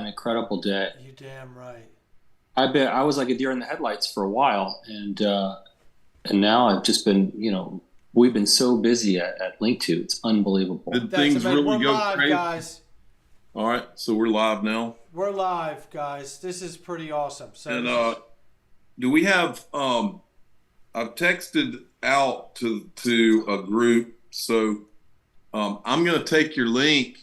an incredible day. You damn right. I was like a deer in the headlights for a while, and now I've just been, we've been so busy at Linqto. It's unbelievable. Did things really We're go live, crazy? guys. All right, so we're live now. We're live, guys. This is pretty awesome. So And do we have? I've texted out to a group, so I'm going to take your link,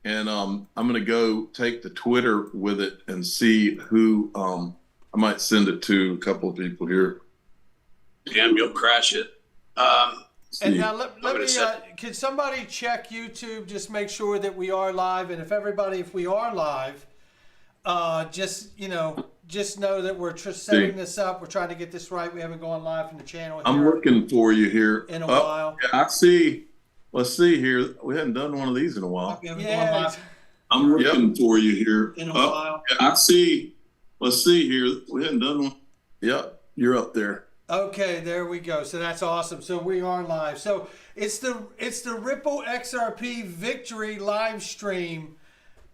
and I'm going to go take the Twitter with it and see who I might send it to. A couple of people here. Damn, you'll crash it. And now let me, can somebody check YouTube, just make sure that we are live, and if we are live, just know that we're setting this up. We're trying to get this right. We haven't gone live from the channel. I'm looking for you here. In a while. I see. Let's see here. We hadn't done one of these in a while. Yeah. I'm looking for you here. In a while. I see. Let's see here. We hadn't done one. Yep, you're up there. Okay, there we go. So that's awesome. So we are live. So it's the Ripple XRP Victory live stream,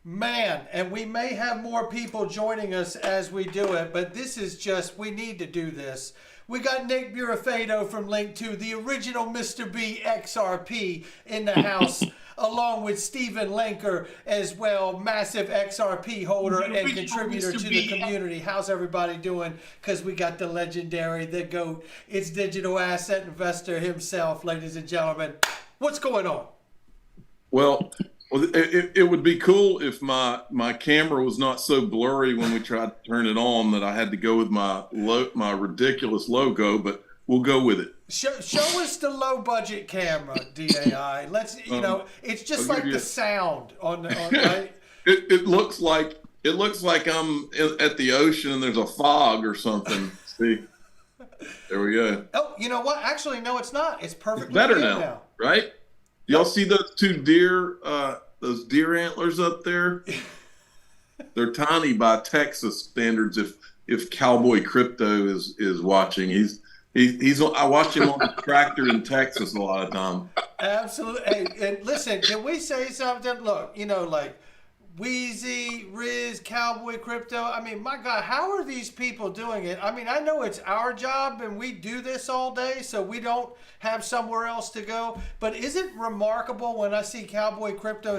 man. And we may have more people joining us as we do it, but this is just, we need to do this. We got Nick Burafado from Linqto, the original Mr. B XRP in the house, along with Stephen Lenker as well, massive XRP holder and contributor to the community. How's everybody doing? Because we got the legendary, the GOAT, it's digital asset investor himself, ladies and gentlemen. What's going on? Well, it would be cool if my camera was not so blurry when we tried to turn it on that I had to go with my ridiculous logo, but we'll go with it. Show us the low budget camera, DAI. Let's it's just like the sound on right? It looks like I'm at the ocean and there's a fog or something. See, there we go. Oh, you know what? Actually, no, it's not. It's perfectly better good now, right? Y'all see those two deer, those deer antlers up there? They're tiny by Texas standards. If Cowboy Crypto is watching, he's I watch him on the tractor in Texas a lot of time. Absolutely. Hey, and listen, can we say something? Look, like Wheezy, Riz, Cowboy Crypto. I mean, my God, how are these people doing it? I mean, I know it's our job and we do this all day, so we don't have somewhere else to go. But is it remarkable when I see Cowboy Crypto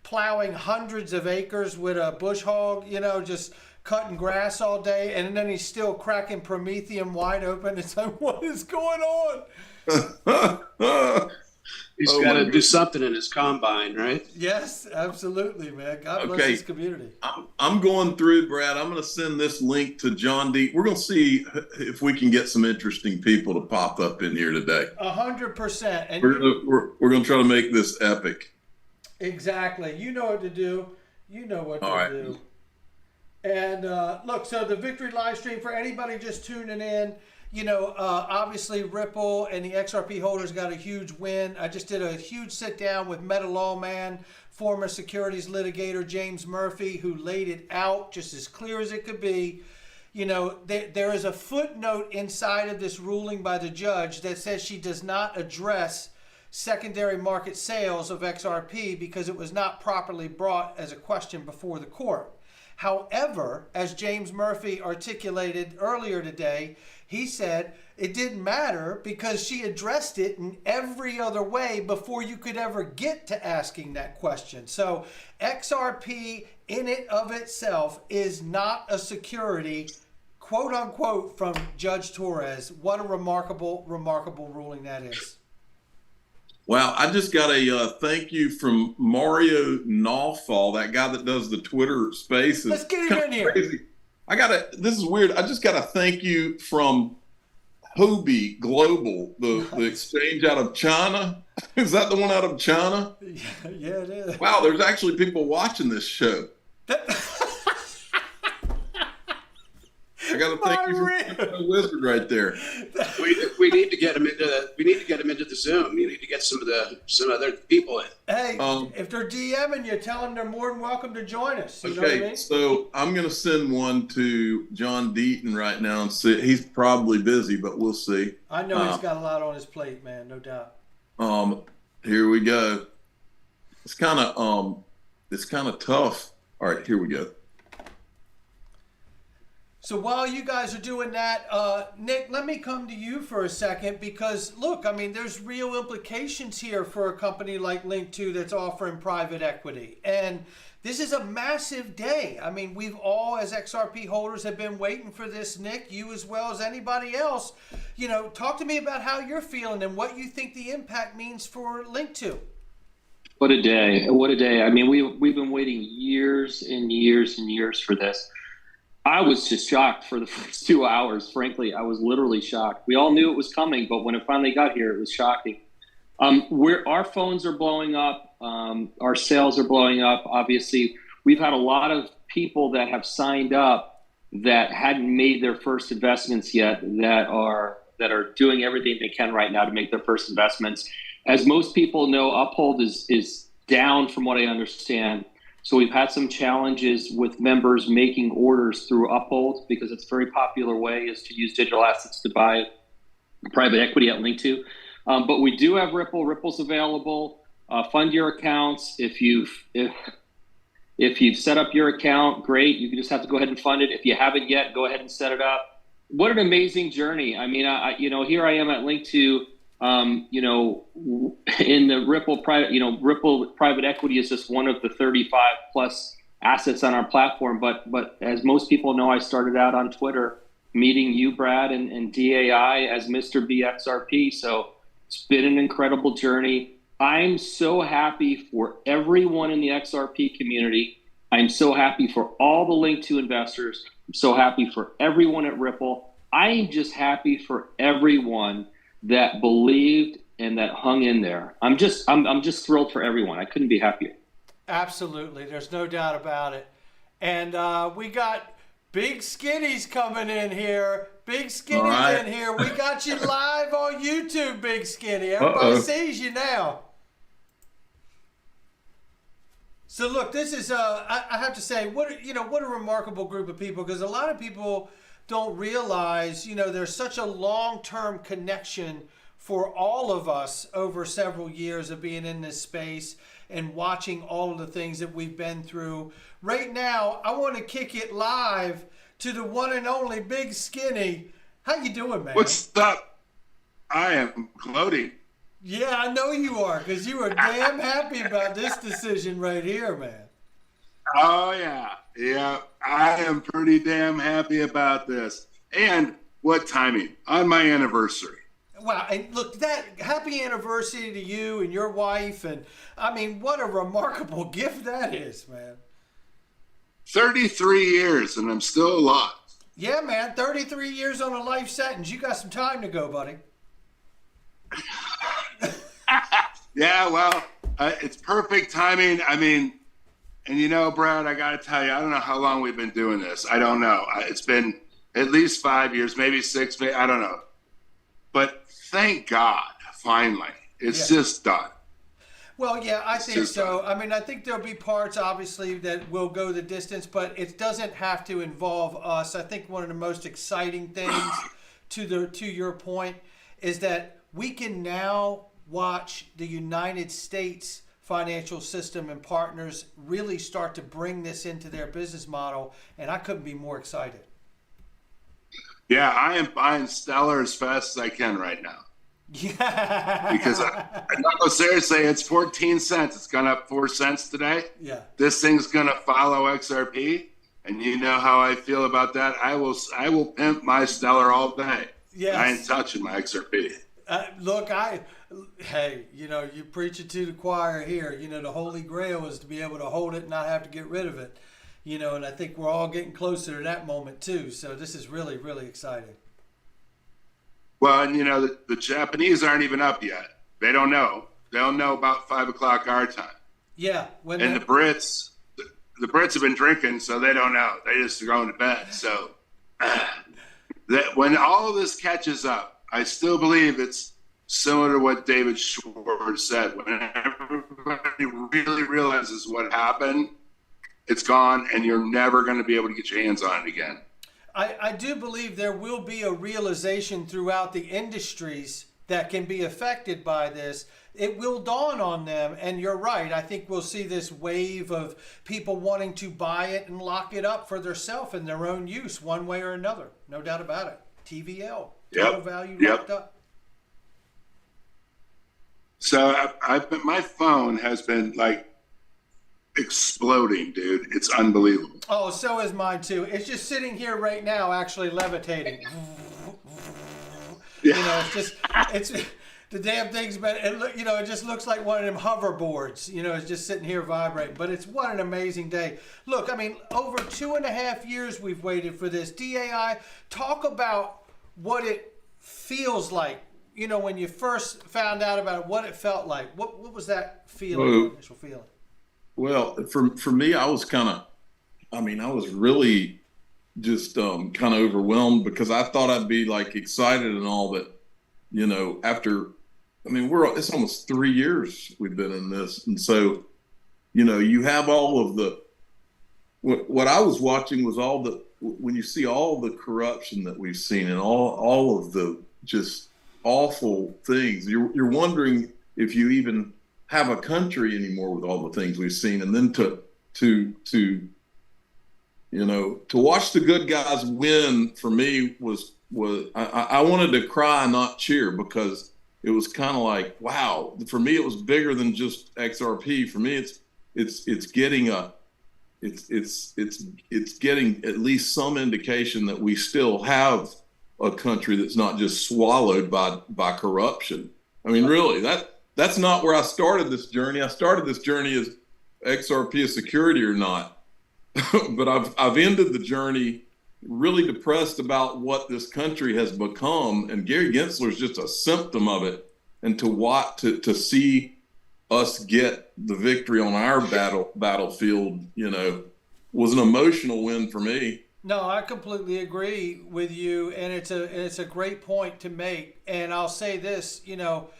plowing hundreds of acres with a bush hog, just cutting grass all day, and then he's still cracking Prometheum wide open? It's like, what is going on? He's got to do something in his combine, right? Yes, absolutely, man. God bless his community. I'm going through, Brad. I'm going to send this link to John D. We're going to see if we can get some interesting people to pop up in here today. 100%. And we're going to try to make this epic. Exactly. You know what to do. You know what to do. And look, so the Victory live stream, for anybody just tuning in, obviously Ripple and the XRP holders got a huge win. I just did a huge sit down with Meta Lawman, former securities litigator James Murphy, who laid it out just as clear as it could be. There is a footnote inside of this ruling by the judge that says she does not address secondary market sales of XRP because it was not properly brought as a question before the court. However, as James Murphy articulated earlier today, he said it didn't matter because she addressed it in every other way before you could ever get to asking that question. So XRP in it of itself is not a security, quote unquote, from Judge Torres. What a remarkable, remarkable ruling that is. Wow, I just got a thank you from Mario Nawfall, that guy that does the Twitter Spaces. Let's get him in here. Crazy. This is weird. I just got a thank you from Hobie Global, the exchange out of China. Is that the one out of China? Yeah, it is. Wow, there's actually people watching this show. I got to thank you for the wizard right there. We need to get him into the Zoom. You need to get some other people in. Hey, if they're DMing you, tell them they're more than welcome to join us. You know what I mean? So I'm going to send one to John Deaton right now and see. He's probably busy, but we'll see. I know he's got a lot on his plate, man, no doubt. Here we go. It's kind of tough. All right, here we go. So while you guys are doing that, Nick, let me come to you for a second because, look, I mean, there's real implications here for a company like Linqto that's offering private equity. And this is a massive day. I mean, we've all, as XRP holders, have been waiting for this, Nick, you as well as anybody else. You know, talk to me about how you're feeling and what you think the impact means for Linqto. What a day. What a day. I mean, we've been waiting years and years and years for this. I was just shocked for the first 2 hours. Frankly, I was literally shocked. We all knew it was coming, but when it finally got here, it was shocking. Our phones are blowing up. Our sales are blowing up. Obviously, we've had a lot of people that have signed up that hadn't made their first investments yet that are doing everything they can right now to make their first investments. As most people know, UPHOLD is down from what I understand. So we've had some challenges with members making orders through UPHOLD because it's a very popular way is to use digital assets to buy private equity at Linqto. But we do have Ripple. Ripple's available. Fund your accounts. If you've set up your account, great. You just have to go ahead and fund it. If you haven't yet, go ahead and set it up. What an amazing journey. I mean, here I am at Linqto. In the Ripple private equity is just one of the 35 plus assets on our platform. But as most people know, I started out on Twitter meeting you, Brad, and DAI as Mr. BXRP. So it's been an incredible journey. I'm so happy for everyone in the XRP community. I'm so happy for all the Linqto investors. I'm so happy for everyone at Ripple. I'm just happy for everyone that believed and that hung in there. I'm just thrilled for everyone. I couldn't be happier. Absolutely. There's no doubt about it. And we got Big Skinny's coming in here. Big Skinny's in here. We got you live on YouTube, Big Skinny. Everybody sees you now. So look, this is I have to say, what a remarkable group of people, because a lot of people don't realize, there's such a long-term connection for all of us over several years of being in this space and watching all of the things that we've been through. Right now, I want to kick it live to the one and only Big Skinny. How you doing, man? What's up? I am gloating. Yeah, I know you are, because you are damn happy about this decision right here, man. Oh, yeah. Yeah, I am pretty damn happy about this. And what timing? On my anniversary. Wow, and look, that happy anniversary to you and your wife. And I mean, what a remarkable gift that is, man. 33 years and I'm still alive. Yeah, man, 33 years on a life sentence. You got some time to go, buddy. Yeah, well, it's perfect timing. I mean, and Brad, I got to tell you, I don't know how long we've been doing this. I don't know. It's been at least 5 years, maybe 6, I don't know. But thank God, finally, it's just done. Well, yeah, I think so. I mean, I think there'll be parts, obviously, that will go the distance, but it doesn't have to involve us. I think one of the most exciting things, to your point, is that we can now watch the United States financial system and partners really start to bring this into their business model, and I couldn't be more excited. Yeah, I am buying Stellar as fast as I can right now. Yeah. Because no, seriously, it's 14 cents. It's gone up 4 cents today. Yeah. This thing's gonna follow XRP, and you know how I feel about that. I will pimp my Stellar all day. Yes. I ain't touching my XRP. Look, hey, you preach it to the choir here. The Holy Grail is to be able to hold it and not have to get rid of it. And I think we're all getting closer to that moment too. So this is really, really exciting. Well, and the Japanese aren't even up yet. They don't know. They'll know about 5 o'clock our time. Yeah. And the Brits have been drinking, so they don't know. They just are going to bed. So that when all of this catches up, I still believe it's similar to what David Schwartz said. When everybody really realizes what happened, it's gone, and you're never going to be able to get your hands on it again. I do believe there will be a realization throughout the industries that can be affected by this, it will dawn on them. And you're right. I think we'll see this wave of people wanting to buy it and lock it up for themselves in their own use one way or another. No doubt about it. TVL, total value locked up. So my phone has been like exploding, dude. It's unbelievable. Oh, so is mine too. It's just sitting here right now, actually levitating. Yeah. You know, it's the damn thing's been, it just looks like one of them hoverboards. You know, it's just sitting here vibrating. But it's what an amazing day. Look, I mean, over 2.5 years we've waited for this. DAI, talk about what it feels like. You know, when you first found out about it, what it felt like. What was that feeling, initial feeling? Well, for me, I was really just kind of overwhelmed because I thought I'd be like excited and all, but you know, it's almost 3 years we've been in this, and so you know, you have all of the what I was watching was when you see all the corruption that we've seen and all of the just awful things, you're wondering if you even have a country anymore with all the things we've seen, and then to watch the good guys win for me was I wanted to cry, not cheer, because it was kind of like, wow. For me, it was bigger than just XRP. For me, it's getting at least some indication that we still have a country that's not just swallowed by corruption. I mean, really, that's not where I started this journey. I started this journey as XRP a security or not, but I've ended the journey really depressed about what this country has become, and Gary Gensler is just a symptom of it. And to see us get the victory on our battlefield, you know, was an emotional win for me. No, I completely agree with you, and it's a great point to make. And I'll say this, you know,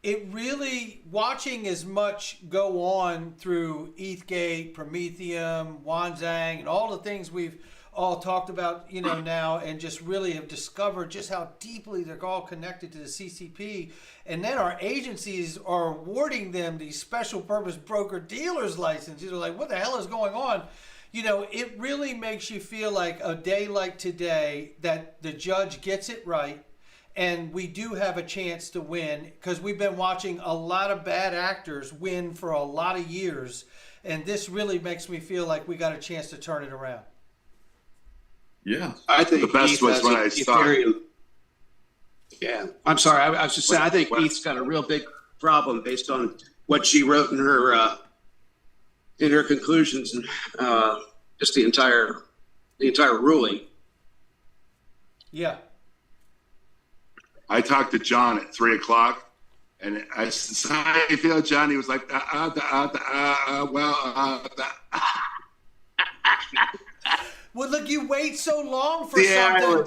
it really, watching as much go on through ETHgate, Prometheum, Wanzang, and all the things we've all talked about, you know, now, and just really have discovered just how deeply they're all connected to the CCP. And then our agencies are awarding them these special purpose broker dealers licenses. You're like, what the hell is going on? You know, it really makes you feel like a day like today that the judge gets it right. And we do have a chance to win, because we've been watching a lot of bad actors win for a lot of years. And this really makes me feel like we got a chance to turn it around. Yeah. I think the best was when I started. Yeah, I'm sorry. I was just saying, I think ETH's got a real big problem based on what she wrote in her conclusions, and just the entire ruling. Yeah. I talked to John at 3:00, and I said, "How do you feel, John?" He was like, Well, look, you wait so long for something.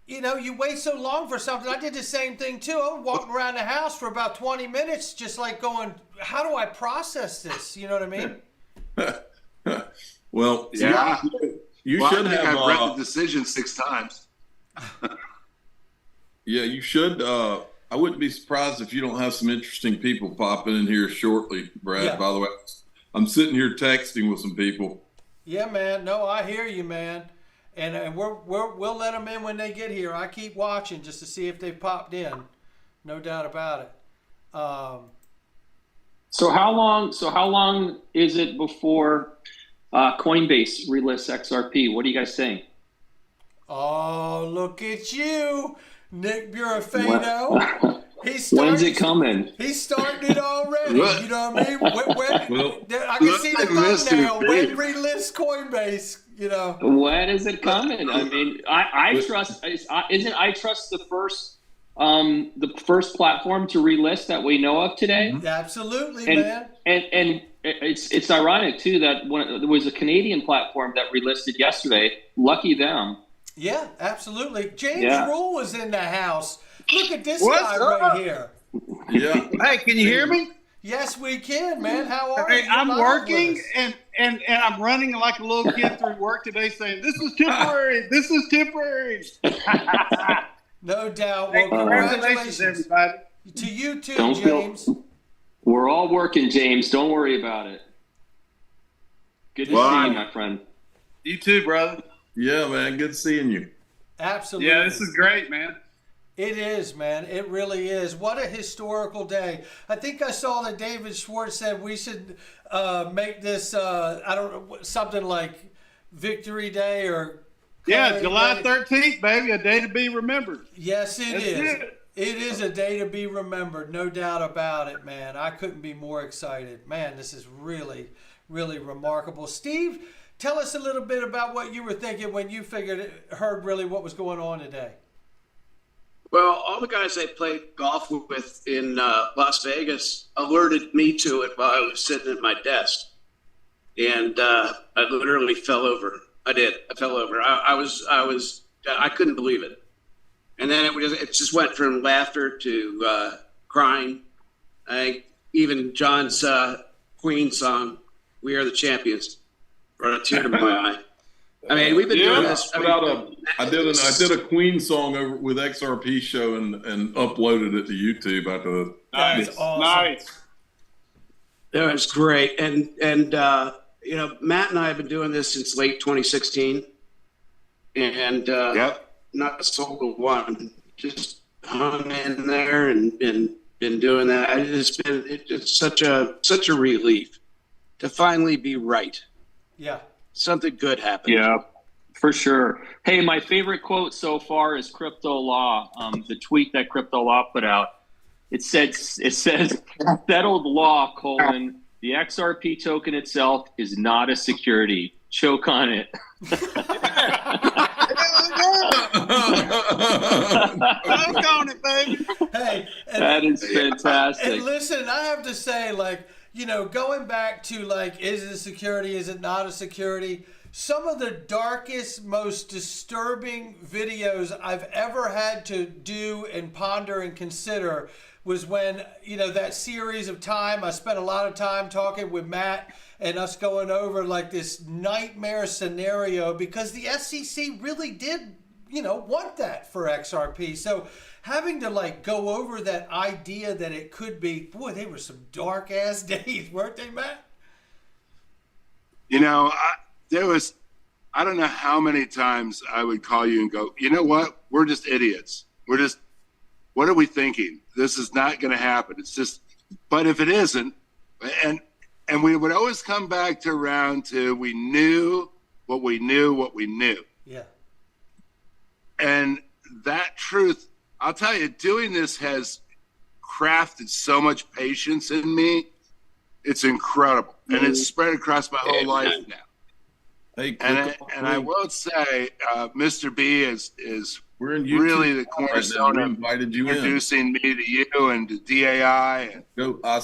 You know, you wait so long for something. I did the same thing too. I was walking around the house for about 20 minutes, just like going, how do I process this? You know what I mean? Well, yeah. You should have. I've read the decision 6 times. Yeah, you should. I wouldn't be surprised if you don't have some interesting people popping in here shortly, Brad. Yeah. By the way, I'm sitting here texting with some people. Yeah, man. No, I hear you, man. And we'll let them in when they get here. I keep watching just to see if they popped in. No doubt about it. So how long is it before Coinbase relists XRP? What are you guys saying? Oh, look at you, Nick Burafano. When's it coming? He's starting it already. You know what I mean? I can see the thumbnail. When relist Coinbase, you know. When is it coming? I mean, I trust. Isn't iTrust the first platform to relist that we know of today? Absolutely, man. And it's ironic too that there was a Canadian platform that relisted yesterday. Lucky them. Yeah, absolutely. James Rule was in the house. Look at this guy right here. Yeah. Hey, can you hear me? Yes, we can, man. How are you? I'm working and I'm running like a little kid through work today saying, this is temporary. This is temporary. No doubt. Hey, Well, congratulations, everybody. to you too, Don't feel- James. We're all working, James. Don't worry about it. Good to see you, my friend. You too, brother. Yeah, man. Good seeing you. Absolutely. Yeah, this is great, man. It is, man. It really is. What a historical day. I think I saw that David Schwartz said we should make this, I don't know, something like Victory Day or... Yeah, July 13th, baby, a day to be remembered. Yes, it That's is. it. It is a day to be remembered, no doubt about it, man. I couldn't be more excited. Man, this is really, really remarkable. Steve, tell us a little bit about what you were thinking when you heard really what was going on today. Well, all the guys I played golf with in Las Vegas alerted me to it while I was sitting at my desk. And I literally fell over. I did. I fell over. I couldn't believe it. And then it just went from laughter to crying. Even John's Queen song, "We Are the Champions," brought a tear to my eye. I mean, we've been doing this. I did a Queen song over with XRP show and uploaded it to YouTube after the. That's awesome. Nice. It was great. And you know, Matt and I have been doing this since late 2016. And not a single one. Just hung in there and been doing that. It's just such a relief to finally be right. Yeah. Something good happened. Yeah, for sure. Hey, my favorite quote so far is Crypto Law. The tweet that Crypto Law put out. It says settled law, the XRP token itself is not a security. Choke on it. Choke on it, baby. Hey, that is fantastic. And listen, I have to say, like, you know, going back to, like, is it a security, is it not a security? Some of the darkest, most disturbing videos I've ever had to do and ponder and consider was when, you know, that series of time, I spent a lot of time talking with Matt and us going over, like, this nightmare scenario because the SEC really did, you know, want that for XRP. So having to, like, go over that idea that it could be, boy, they were some dark ass days, weren't they, Matt? You know, I don't know how many times I would call you and go, you know what? We're just idiots. What are we thinking? This is not going to happen. It's just, but if it isn't, and we would always come back to round two, we knew what we knew. Yeah. And that truth, I'll tell you, doing this has crafted so much patience in me. It's incredible. And it's spread across my whole life now. Hey, and I will say, Mr. B is we're in YouTube really the cornerstone of introducing me to you and to DAI. And, I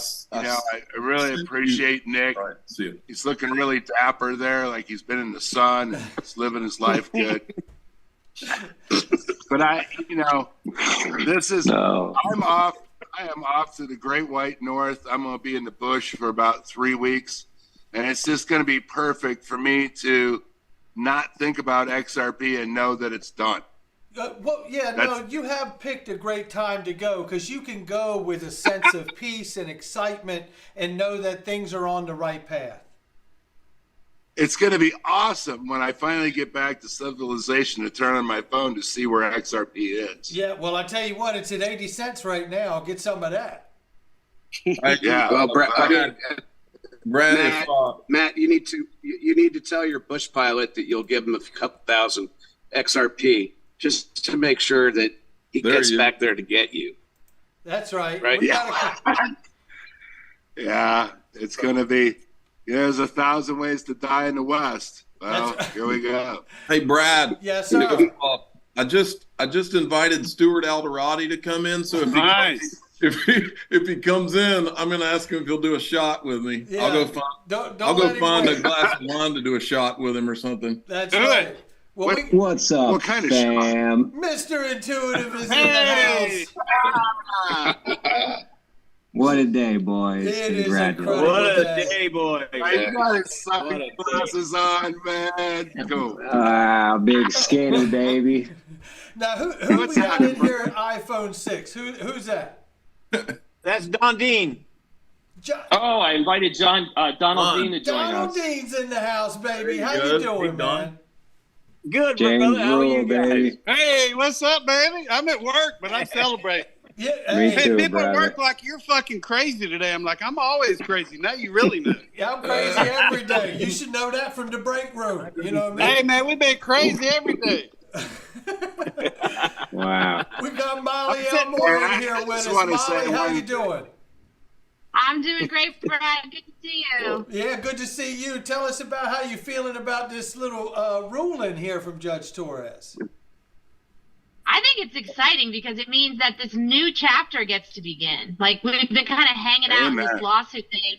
really appreciate Nick. Right, see you. He's looking really dapper there, like he's been in the sun and he's living his life good. But I'm off. I am off to the Great White North. I'm going to be in the bush for about 3 weeks. And it's just going to be perfect for me to not think about XRP and know that it's done. You have picked a great time to go because you can go with a sense of peace and excitement and know that things are on the right path. It's going to be awesome when I finally get back to civilization to turn on my phone to see where XRP is. Yeah, well, I tell you what, it's at 80 cents right now. Get some of that. Yeah. Well, Brad, Matt, you need to tell your bush pilot that you'll give him a couple thousand XRP just to make sure that he gets back there to get you. That's right. Right? Yeah, it's going to be. There's 1,000 ways to die in the West. Well, here we go. Hey, Brad. Yes, sir. I just invited Stuart Alderati to come in. So if he comes in, I'm going to ask him if he'll do a shot with me. Yeah. I'll go find a glass of wine to do a shot with him or something. That's right. Well, what's up, what kind of fam? Mr. Intuitive is in the house. What a day, boys. It is Congratulations. incredible. What a day, boy. You got his sunglasses on, man. Go. Big skinny, baby. Now, who we got in here at iPhone 6? Who's that? That's Don Dean. Oh, I invited Donald Dean to join Donald us. Dean's in the house, baby. How you doing, man? Good, James brother. How are you Rule, guys? baby. Hey, what's up, baby? I'm at work, but I'm celebrating. Yeah, Me hey, too, People at brother. work like you're fucking crazy today. I'm like, I'm always crazy. Now you really know. I'm crazy every day. You should know that from the break room. You know what I mean? Hey, man, we've been crazy every day. Wow. We got Molly Elmore in here with us. Molly, how you doing? I'm doing great, Brad. Good to see you. Yeah, good to see you. Tell us about how you feeling about this little ruling here from Judge Torres. I think it's exciting because it means that this new chapter gets to begin. Like, we've been kind of hanging out in this lawsuit thing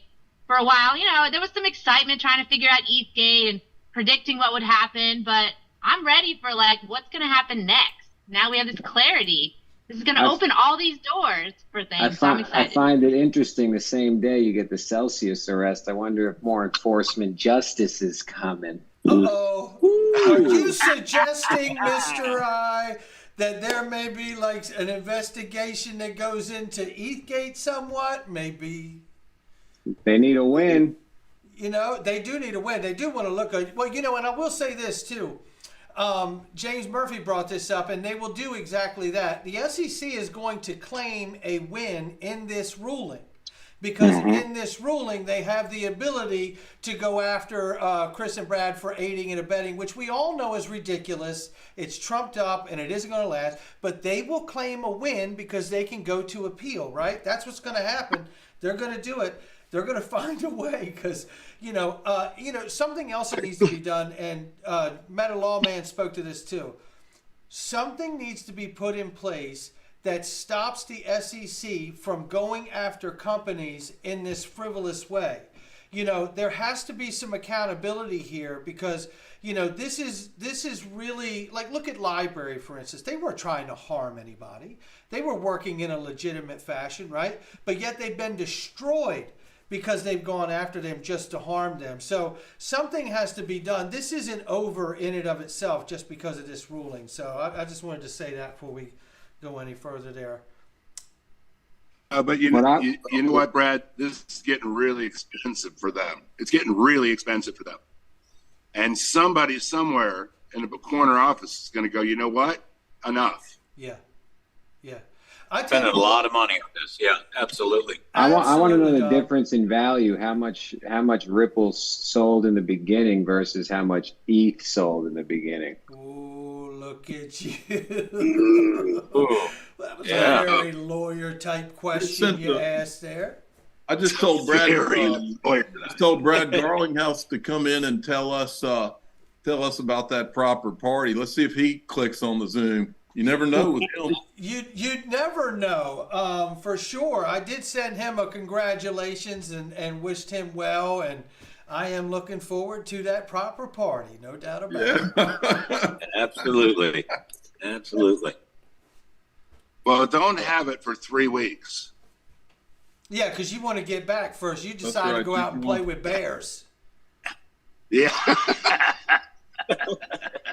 for a while. You know, there was some excitement trying to figure out ETHgate and predicting what would happen, but I'm ready for, like, what's going to happen next. Now we have this clarity. This is going to open all these doors for things, so I'm I excited. find it interesting the same day you get the Celsius arrest. I wonder if more enforcement justice is coming. Uh-oh. Are you suggesting, Mr. I, that there may be like an investigation that goes into ETHgate somewhat? Maybe. They need a win. You know, they do need a win. They do want to look at, well, you know, and I will say this too. James Murphy brought this up, and they will do exactly that. The SEC is going to claim a win in this ruling, because in this ruling they have the ability to go after Chris and Brad for aiding and abetting, which we all know is ridiculous. It's trumped up and it isn't going to last, but they will claim a win because they can go to appeal, right? That's what's going to happen. They're going to do it. They're going to find a way because, something else that needs to be done, and Meta Lawman spoke to this too. Something needs to be put in place that stops the SEC from going after companies in this frivolous way. You know, there has to be some accountability here because, you know, this is really, like, look at Library, for instance. They weren't trying to harm anybody. They were working in a legitimate fashion, right? But yet they've been destroyed because they've gone after them just to harm them. So something has to be done. This isn't over in and of itself just because of this ruling. So I just wanted to say that before we go any further there. But you know what, Brad? This is getting really expensive for them. It's getting really expensive for them. And somebody somewhere in the corner office is going to go, you know what? Enough. Yeah. Spending a lot of money on this. Yeah, absolutely. I want to know the Dog. difference in value. How much Ripple sold in the beginning versus how much ETH sold in the beginning. Ooh, look at you. Ooh. That was Yeah. a very lawyer type question you asked there. I just told Brad. Lawyer. Just told Brad Garlinghouse to come in and tell us about that proper party. Let's see if he clicks on the Zoom. You never know with him. You'd never know, for sure. I did send him a congratulations and wished him well, and I am looking forward to that proper party, no doubt about it. Absolutely. Well, don't have it for 3 weeks. Yeah, because you want to get back first. You decide to right. go out and play with bears. Yeah.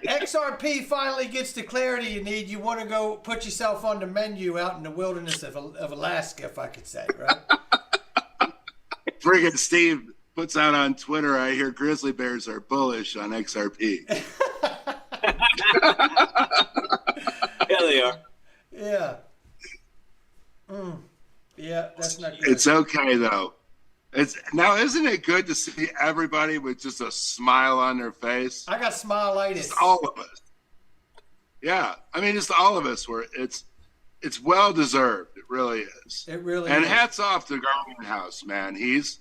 XRP finally gets the clarity you need. You want to go put yourself on the menu out in the wilderness of Alaska, if I could say, right? Friggin' Steve puts out on Twitter, I hear grizzly bears are bullish on XRP. Yeah, they are. Yeah. Yeah, that's not good. It's okay, though. Isn't it good to see everybody with just a smile on their face? I got smile-itis. Just all of us. Yeah, I mean, just all of us. It's well deserved. It really is. It really and is. hats off to Garlinghouse, man. He's,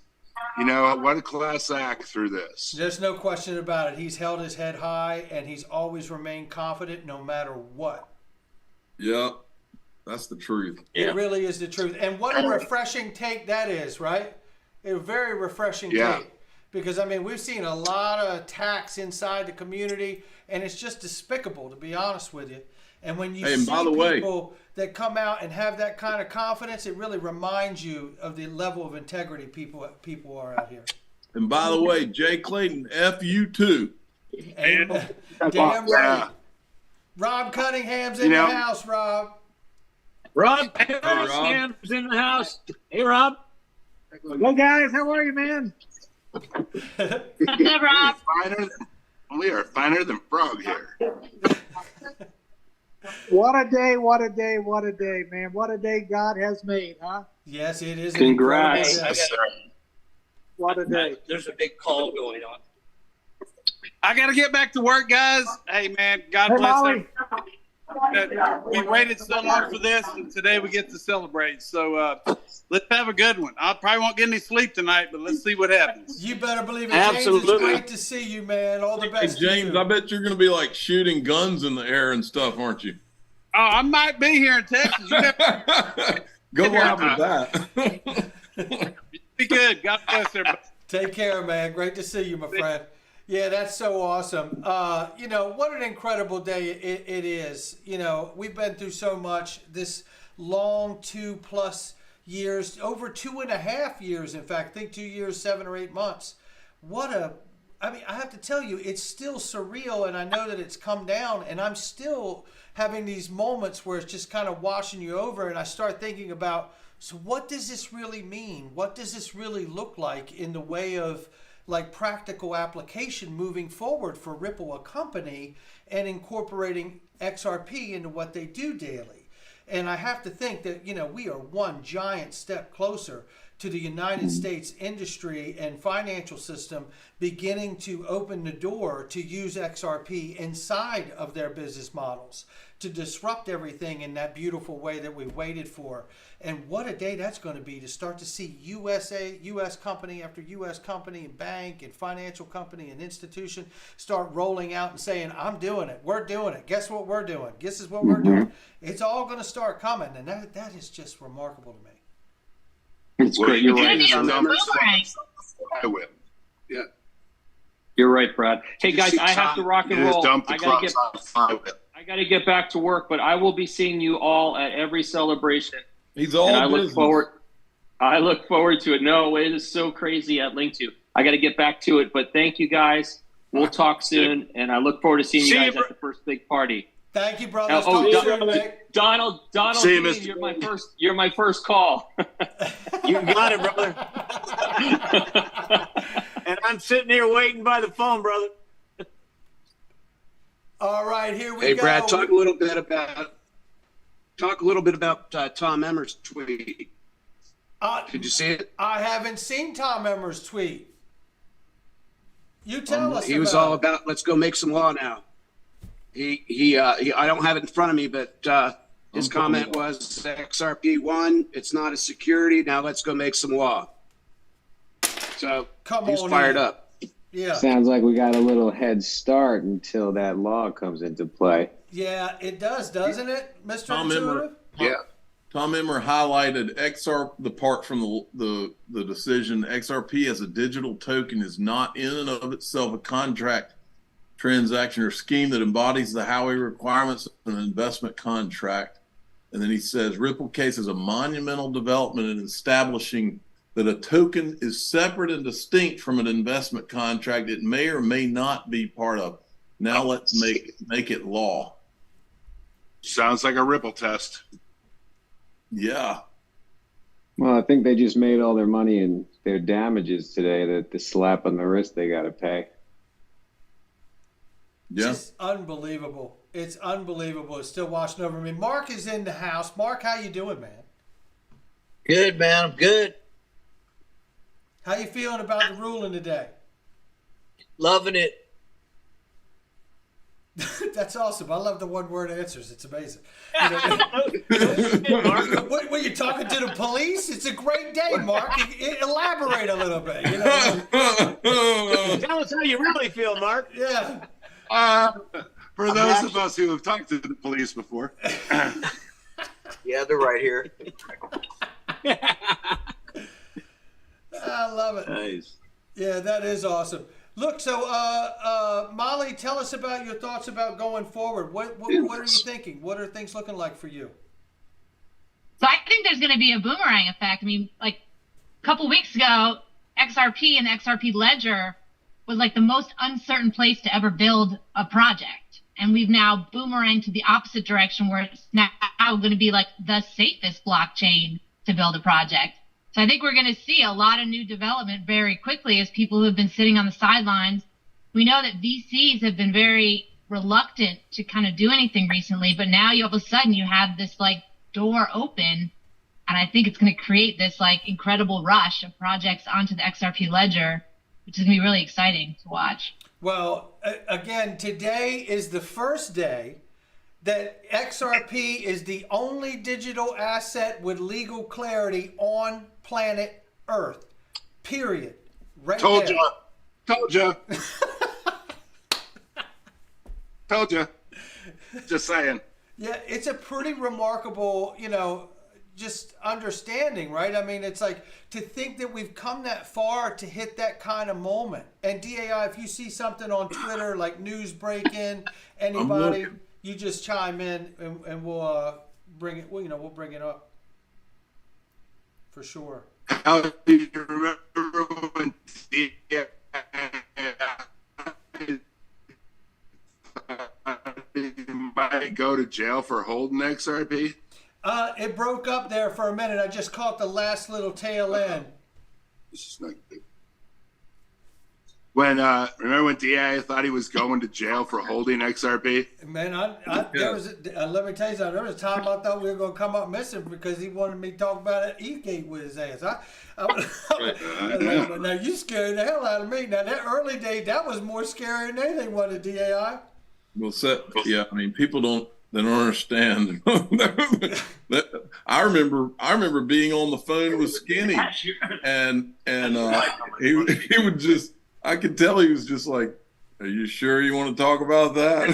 what a class act through this. There's no question about it. He's held his head high, and he's always remained confident no matter what. Yep, that's the truth. It really is the truth. And what a refreshing take that is, right? A very refreshing take. Because, I mean, we've seen a lot of attacks inside the community, and it's just despicable, to be honest with you. And when you Hey, and see by the way, people that come out and have that kind of confidence, it really reminds you of the level of integrity people are out here. and by the way, Jay Clayton, F you too. Amen. Damn right. Rob Cunningham's in the house, Rob. Rob Cunningham's in the house. Hey, Rob. Hello, guys. How are you, man? Rob. We are finer than frog here. What a day, what a day, what a day, man. What a day God has made, huh? Yes, it is. Congrats. What a day. There's a big call going on. I got to get back to work, guys. Hey, man, God bless them. We waited so long for this, and today we get to celebrate. So let's have a good one. I probably won't get any sleep tonight, but let's see what happens. You better believe it. Absolutely. James, it's great to see you, man. All the best. Hey, James, I bet you're going to be like shooting guns in the air and stuff, aren't you? Oh, I might be here in Texas. Go live with that. Be good. God bless everybody. Take care, man. Great to see you, my friend. Yeah, that's so awesome. You know, what an incredible day it is. You know, we've been through so much this long 2+ years, over 2.5 years, in fact, I think 2 years, 7 or 8 months. I mean, I have to tell you, it's still surreal, and I know that it's come down, and I'm still having these moments where it's just kind of washing you over, and I start thinking about, so what does this really mean? What does this really look like in the way of like practical application moving forward for Ripple, a company, and incorporating XRP into what they do daily? And I have to think that, you know, we are one giant step closer to the United States industry and financial system beginning to open the door to use XRP inside of their business models to disrupt everything in that beautiful way that we waited for. And what a day that's going to be to start to see U.S. company after U.S. company and bank and financial company and institution start rolling out and saying, I'm doing it. We're doing it. Guess what we're doing? Guess is what we're doing. It's all going to start coming. And that is just remarkable to me. It's great. You're right. Yeah. You're right, Brad. Hey, guys, I have to rock and roll. I got to get back to work, but I will be seeing you all at every celebration. He's all I look forward to it. No, it is so crazy at Linqto. I got to get back to it, but thank you guys. We'll talk soon, and I look forward to seeing you guys at the first big party. Thank you, brother. Donald, you're my first call. You got it, brother. And I'm sitting here waiting by the phone, brother. All right, here we go. Hey, Brad, talk a little bit about Tom Emmer's tweet. Did you see it? I haven't seen Tom Emmer's tweet. You tell us. He was all about let's go make some law now. He I don't have it in front of me, but his comment was XRP won. It's not a security. Now let's go make some law. So he's fired up. Yeah. Sounds like we got a little head start until that law comes into play. Yeah, it does, doesn't it, Mr. Tom Emmer. Yeah. Tom Emmer highlighted the part from the decision. XRP as a digital token is not in and of itself a contract, transaction, or scheme that embodies the Howey requirements of an investment contract. And then he says Ripple case is a monumental development in establishing that a token is separate and distinct from an investment contract it may or may not be part of. Now let's make it law. Sounds like a Ripple test. Yeah. Well, I think they just made all their money in their damages today, that the slap on the wrist they got to pay. Yeah. It's unbelievable. It's unbelievable. It's still washing over me. Mark is in the house. Mark, how you doing, man? Good, man. I'm good. How you feeling about the ruling today? Loving it. That's awesome. I love the one-word answers. It's amazing. You know, what, you talking to the police? It's a great day, Mark. Elaborate a little bit. You know? Tell us how you really feel, Mark. Yeah. For those of us who have talked to the police before. Yeah, they're right here. I love it. Nice. Yeah, that is awesome. Look, so Molly, tell us about your thoughts about going forward. What are you thinking? What are things looking like for you? So I think there's going to be a boomerang effect. I mean, like a couple weeks ago, XRP and the XRP ledger was like the most uncertain place to ever build a project. And we've now boomeranged to the opposite direction, where it's now going to be like the safest blockchain to build a project. So I think we're going to see a lot of new development very quickly as people who have been sitting on the sidelines. We know that VCs have been very reluctant to kind of do anything recently, but now all of a sudden you have this like door open, and I think it's going to create this like incredible rush of projects onto the XRP ledger, which is going to be really exciting to watch. Well, again, today is the first day that XRP is the only digital asset with legal clarity on planet Earth. Period. Right Told there. you. Told you. Told you. Just saying. Yeah, it's a pretty remarkable, just understanding, right? I mean, it's like to think that we've come that far to hit that kind of moment. And DAI, if you see something on Twitter, like news breaking, anybody, you just chime in and we'll bring it. We'll bring it up for sure. How do you remember when might go to jail for holding XRP? It broke up there for a minute. I just caught the last little tail end. This is not good. When remember when DA thought he was going to jail for holding XRP? Man, there was let me tell you something. There was a time I thought we were going to come up missing because he wanted me to talk about it E-Gate with his ass. Now you scared the hell out of me. Now that early day, that was more scary than anything, wasn't it, DAI? Well, yeah. I mean, people don't understand. I remember being on the phone with Skinny, and he would just. I could tell he was just like, "Are you sure you want to talk about that?"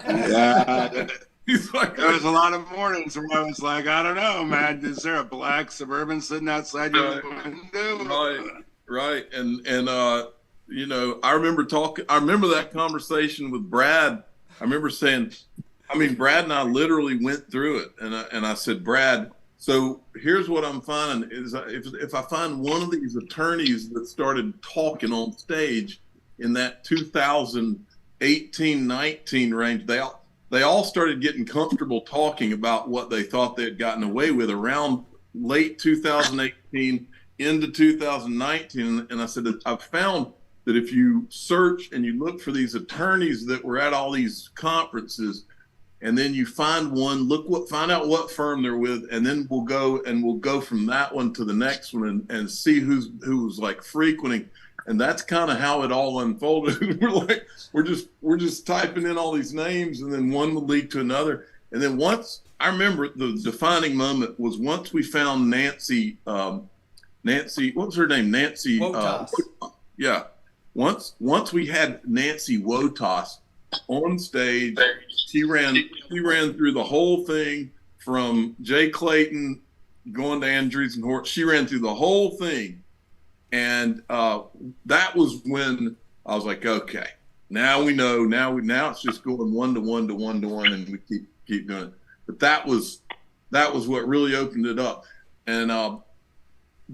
Yeah. He's like, there was a lot of mornings where I was like, "I don't know, man. Is there a black Suburban sitting outside your window?" Right, and I remember that conversation with Brad. I remember saying, Brad and I literally went through it, and I said, Brad, so here's what I'm finding is if I find one of these attorneys that started talking on stage in that 2018-19 range, they all started getting comfortable talking about what they thought they had gotten away with around late 2018 into 2019. And I said, I've found that if you search and you look for these attorneys that were at all these conferences, and then you find one, find out what firm they're with, and then we'll go from that one to the next one and see who's like frequenting. And that's kind of how it all unfolded. we're just typing in all these names, and then one would lead to another. And then once, I remember the defining moment was once we found Nancy, what was her name? Nancy. Yeah. Once we had Nancy Wotas on stage, she ran through the whole thing from Jay Clayton going to Andrews and Hort. She ran through the whole thing. And that was when I was like, okay, now we know. Now it's just going one to one, and we keep doing it. But that was what really opened it up. And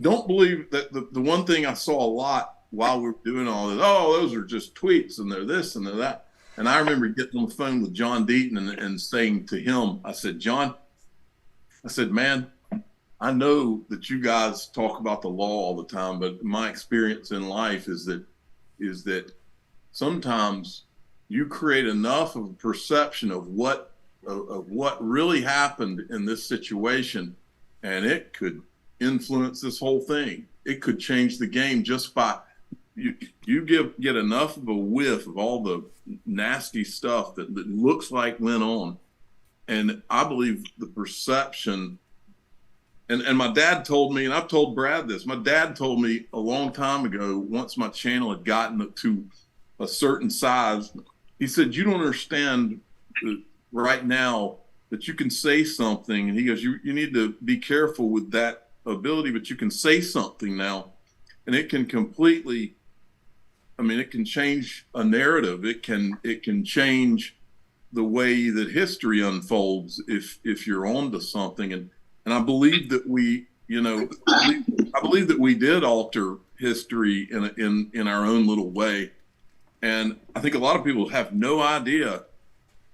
don't believe that the one thing I saw a lot while we were doing all this, those are just tweets and they're this and they're that. And I remember getting on the phone with John Deaton and saying to him, I said, John, man, I know that you guys talk about the law all the time, but my experience in life is that sometimes you create enough of a perception of what really happened in this situation, and it could influence this whole thing. It could change the game just by you get enough of a whiff of all the nasty stuff that looks like went on. And I believe the perception, and my dad told me, and I've told Brad this, my dad told me a long time ago, once my channel had gotten to a certain size, he said, you don't understand right now that you can say something. And he goes, you need to be careful with that ability, but you can say something now and it can completely I mean, it can change a narrative. It can change the way that history unfolds if you're onto something. And I believe that we, you know, I believe that we did alter history in our own little way. And I think a lot of people have no idea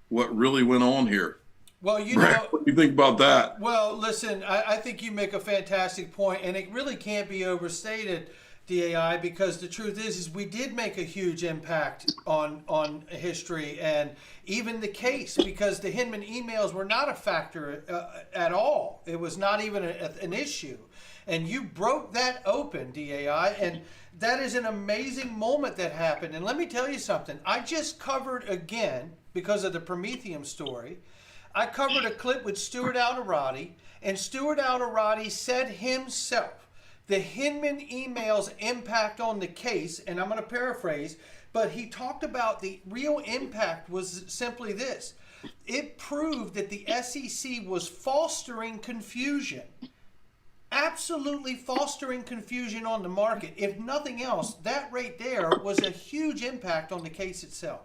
what really went on here. Well, you Brad, know, what do you think about that? well, listen, I think you make a fantastic point, and it really can't be overstated, DAI, because the truth is we did make a huge impact on history and even the case, because the Hinman emails were not a factor at all. It was not even an issue. And you broke that open, DAI, and that is an amazing moment that happened. And let me tell you something. I just covered again, because of the Prometheum story, I covered a clip with Stuart Alderati, and Stuart Alderati said himself, the Hinman emails impact on the case, and I'm going to paraphrase, but he talked about the real impact was simply this. It proved that the SEC was fostering confusion, absolutely fostering confusion on the market. If nothing else, that right there was a huge impact on the case itself.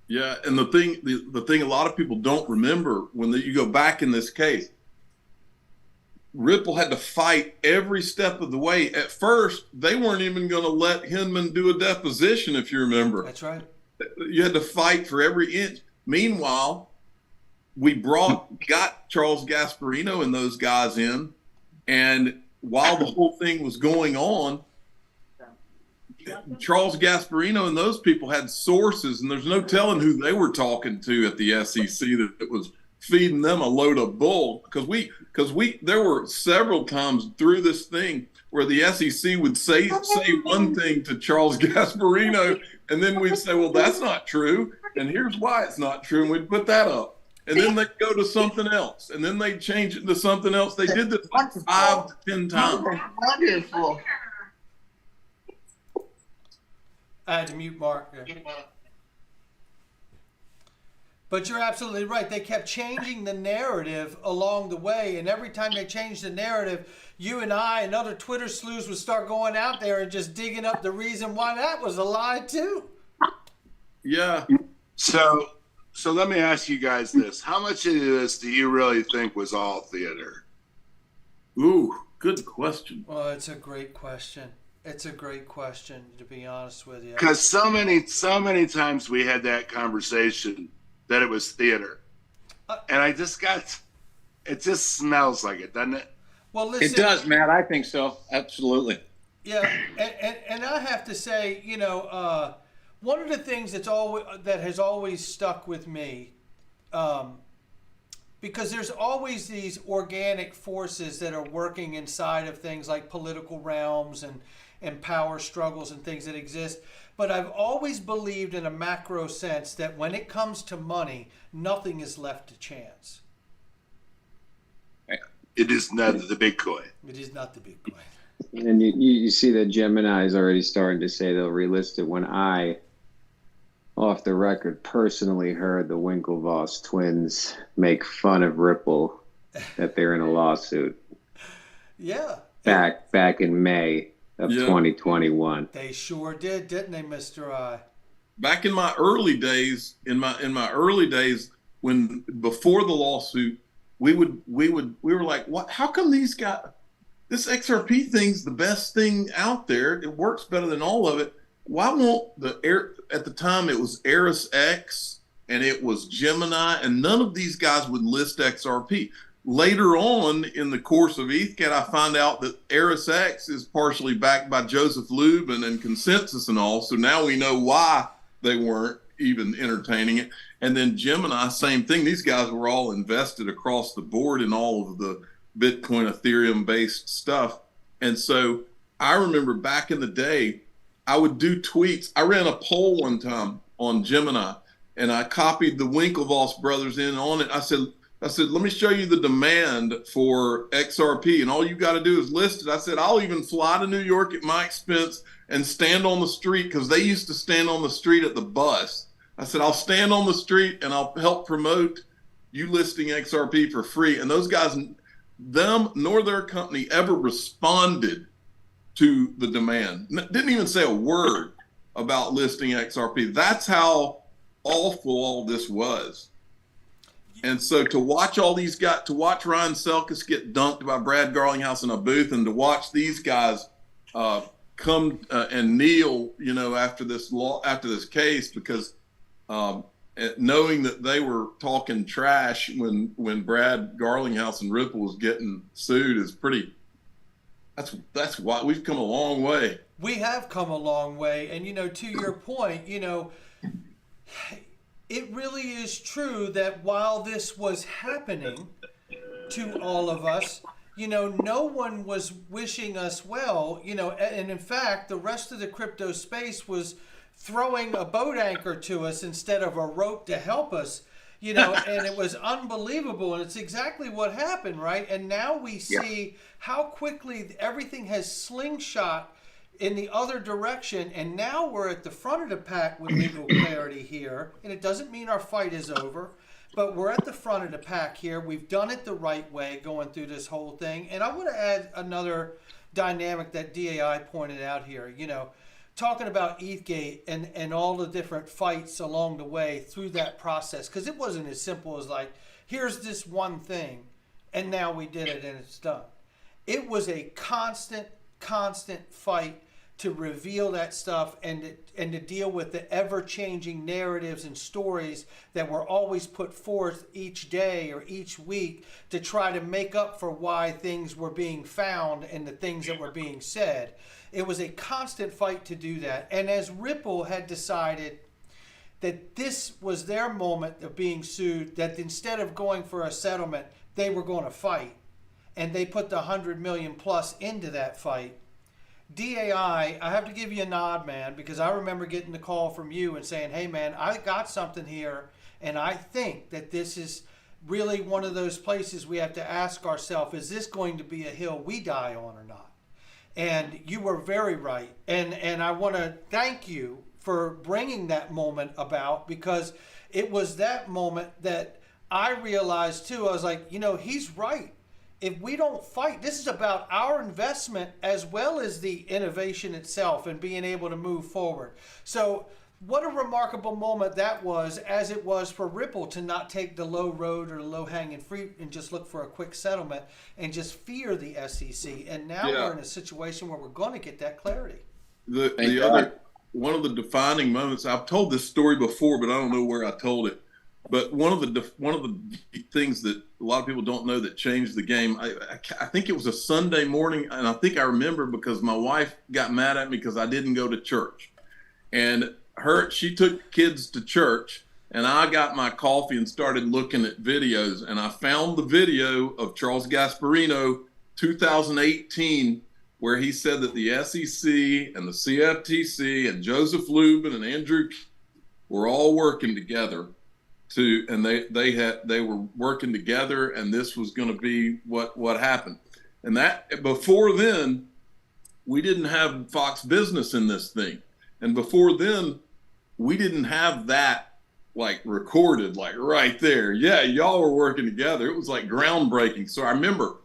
Yeah, and the thing a lot of people don't remember when you go back in this case, Ripple had to fight every step of the way. At first, they weren't even going to let Hinman do a deposition, if you remember. That's right. You had to fight for every inch. Meanwhile, we got Charles Gasparino and those guys in, and while the whole thing was going on, Charles Gasparino and those people had sources, and there's no telling who they were talking to at the SEC that was feeding them a load of bull. Because there were several times through this thing where the SEC would say one thing to Charles Gasparino, and then we'd say, well, that's not true, and here's why it's not true, and we'd put that up. And then they'd go to something else, and then they'd change it to something else. They did this like 5 to 10 times. Wonderful. I had to mute Mark there. But you're absolutely right. They kept changing the narrative along the way, and every time they changed the narrative, you and I and other Twitter sleuths would start going out there and just digging up the reason why that was a lie too. Yeah. So let me ask you guys this. How much of this do you really think was all theater? Ooh, good question. Well, it's a great question. It's a great question, to be honest with you. Because so many times we had that conversation that it was theater. And it just smells like it, doesn't it? Well, listen. It does, Matt. I think so. Absolutely. Yeah, and I have to say, you know, one of the things that has always stuck with me, because there's always these organic forces that are working inside of things like political realms and power struggles and things that exist. But I've always believed in a macro sense that when it comes to money, nothing is left to chance. It is not the Bitcoin. It is not the Bitcoin. And you see that Gemini is already starting to say they'll relist it. When I, off the record, personally heard the Winklevoss twins make fun of Ripple that they're in a lawsuit. Yeah. Back in May of 2021. They sure did, didn't they, Mr. I? Back in my early days, when before the lawsuit, we were like, what? How come these guys? This XRP thing's the best thing out there. It works better than all of it. Why won't at the time it was Eris X and it was Gemini, and none of these guys would list XRP. Later on in the course of ETHCAT, I find out that Eris X is partially backed by Joseph Lubin and Consensus and all. So now we know why they weren't even entertaining it. And then Gemini, same thing. These guys were all invested across the board in all of the Bitcoin, Ethereum-based stuff. And so I remember back in the day, I would do tweets. I ran a poll one time on Gemini, and I copied the Winklevoss brothers in on it. I said, let me show you the demand for XRP, and all you got to do is list it. I said, I'll even fly to New York at my expense and stand on the street, because they used to stand on the street at the bus. I said, I'll stand on the street and I'll help promote you listing XRP for free. And those guys, them nor their company ever responded to the demand. Didn't even say a word about listing XRP. That's how awful all this was. And so to watch all these guys, to watch Ryan Selkis get dunked by Brad Garlinghouse in a booth, and to watch these guys come and kneel, you know, after this case, because knowing that they were talking trash when Brad Garlinghouse and Ripple was getting sued is pretty. That's why we've come a long way. We have come a long way, and you know, to your point, you know, it really is true that while this was happening to all of us, you know, no one was wishing us well, you know, and in fact, the rest of the crypto space was throwing a boat anchor to us instead of a rope to help us, you know, and it was unbelievable. And it's exactly what happened, right? And now we see how quickly everything has slingshot in the other direction, and now we're at the front of the pack with legal clarity here. And it doesn't mean our fight is over, but we're at the front of the pack here. We've done it the right way going through this whole thing. And I want to add another dynamic that DAI pointed out here, you know, talking about ETHgate and all the different fights along the way through that process, because it wasn't as simple as like, here's this one thing and now we did it and it's done. It was a constant fight to reveal that stuff and to deal with the ever-changing narratives and stories that were always put forth each day or each week to try to make up for why things were being found and the things that were being said. It was a constant fight to do that. And as Ripple had decided that this was their moment of being sued, that instead of going for a settlement, they were going to fight, and they put the 100 million plus into that fight. DAI, I have to give you a nod, man, because I remember getting the call from you and saying, hey, man, I got something here, and I think that this is really one of those places we have to ask ourselves, is this going to be a hill we die on or not? And you were very right. And I want to thank you for bringing that moment about, because it was that moment that I realized, too. I was like, you know, he's right. If we don't fight, this is about our investment as well as the innovation itself and being able to move forward. So what a remarkable moment that was, as it was for Ripple to not take the low road or low hanging fruit and just look for a quick settlement and just fear the SEC. And now we're in a situation where we're going to get that clarity. The other, one of the defining moments, I've told this story before, but I don't know where I told it. But one of the things that a lot of people don't know that changed the game, I think it was a Sunday morning, and I think I remember because my wife got mad at me because I didn't go to church. And she took kids to church, and I got my coffee and started looking at videos, and I found the video of Charles Gasparino, 2018, where he said that the SEC and the CFTC and Joseph Lubin and Andrew were all working together. And they were working together, and this was going to be what happened. And that before then, we didn't have Fox Business in this thing, and before then, we didn't have that like recorded, like right there. Yeah, y'all were working together. It was like groundbreaking. So I remember,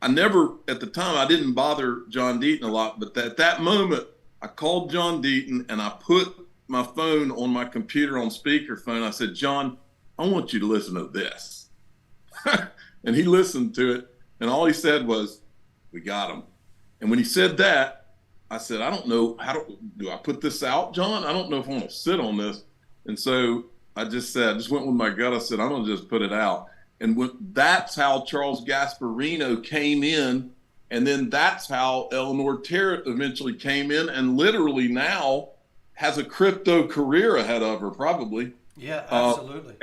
at the time, I didn't bother John Deaton a lot, but at that moment, I called John Deaton and I put my phone on my computer on speakerphone. I said, John, I want you to listen to this. And he listened to it, and all he said was, we got him. And when he said that, I said, I don't know, do I put this out, John? I don't know if I want to sit on this. And so I just went with my gut. I said, I'm going to just put it out. And that's how Charles Gasparino came in. And then that's how Eleanor Terrett eventually came in, and literally now has a crypto career ahead of her, probably. Yeah, absolutely.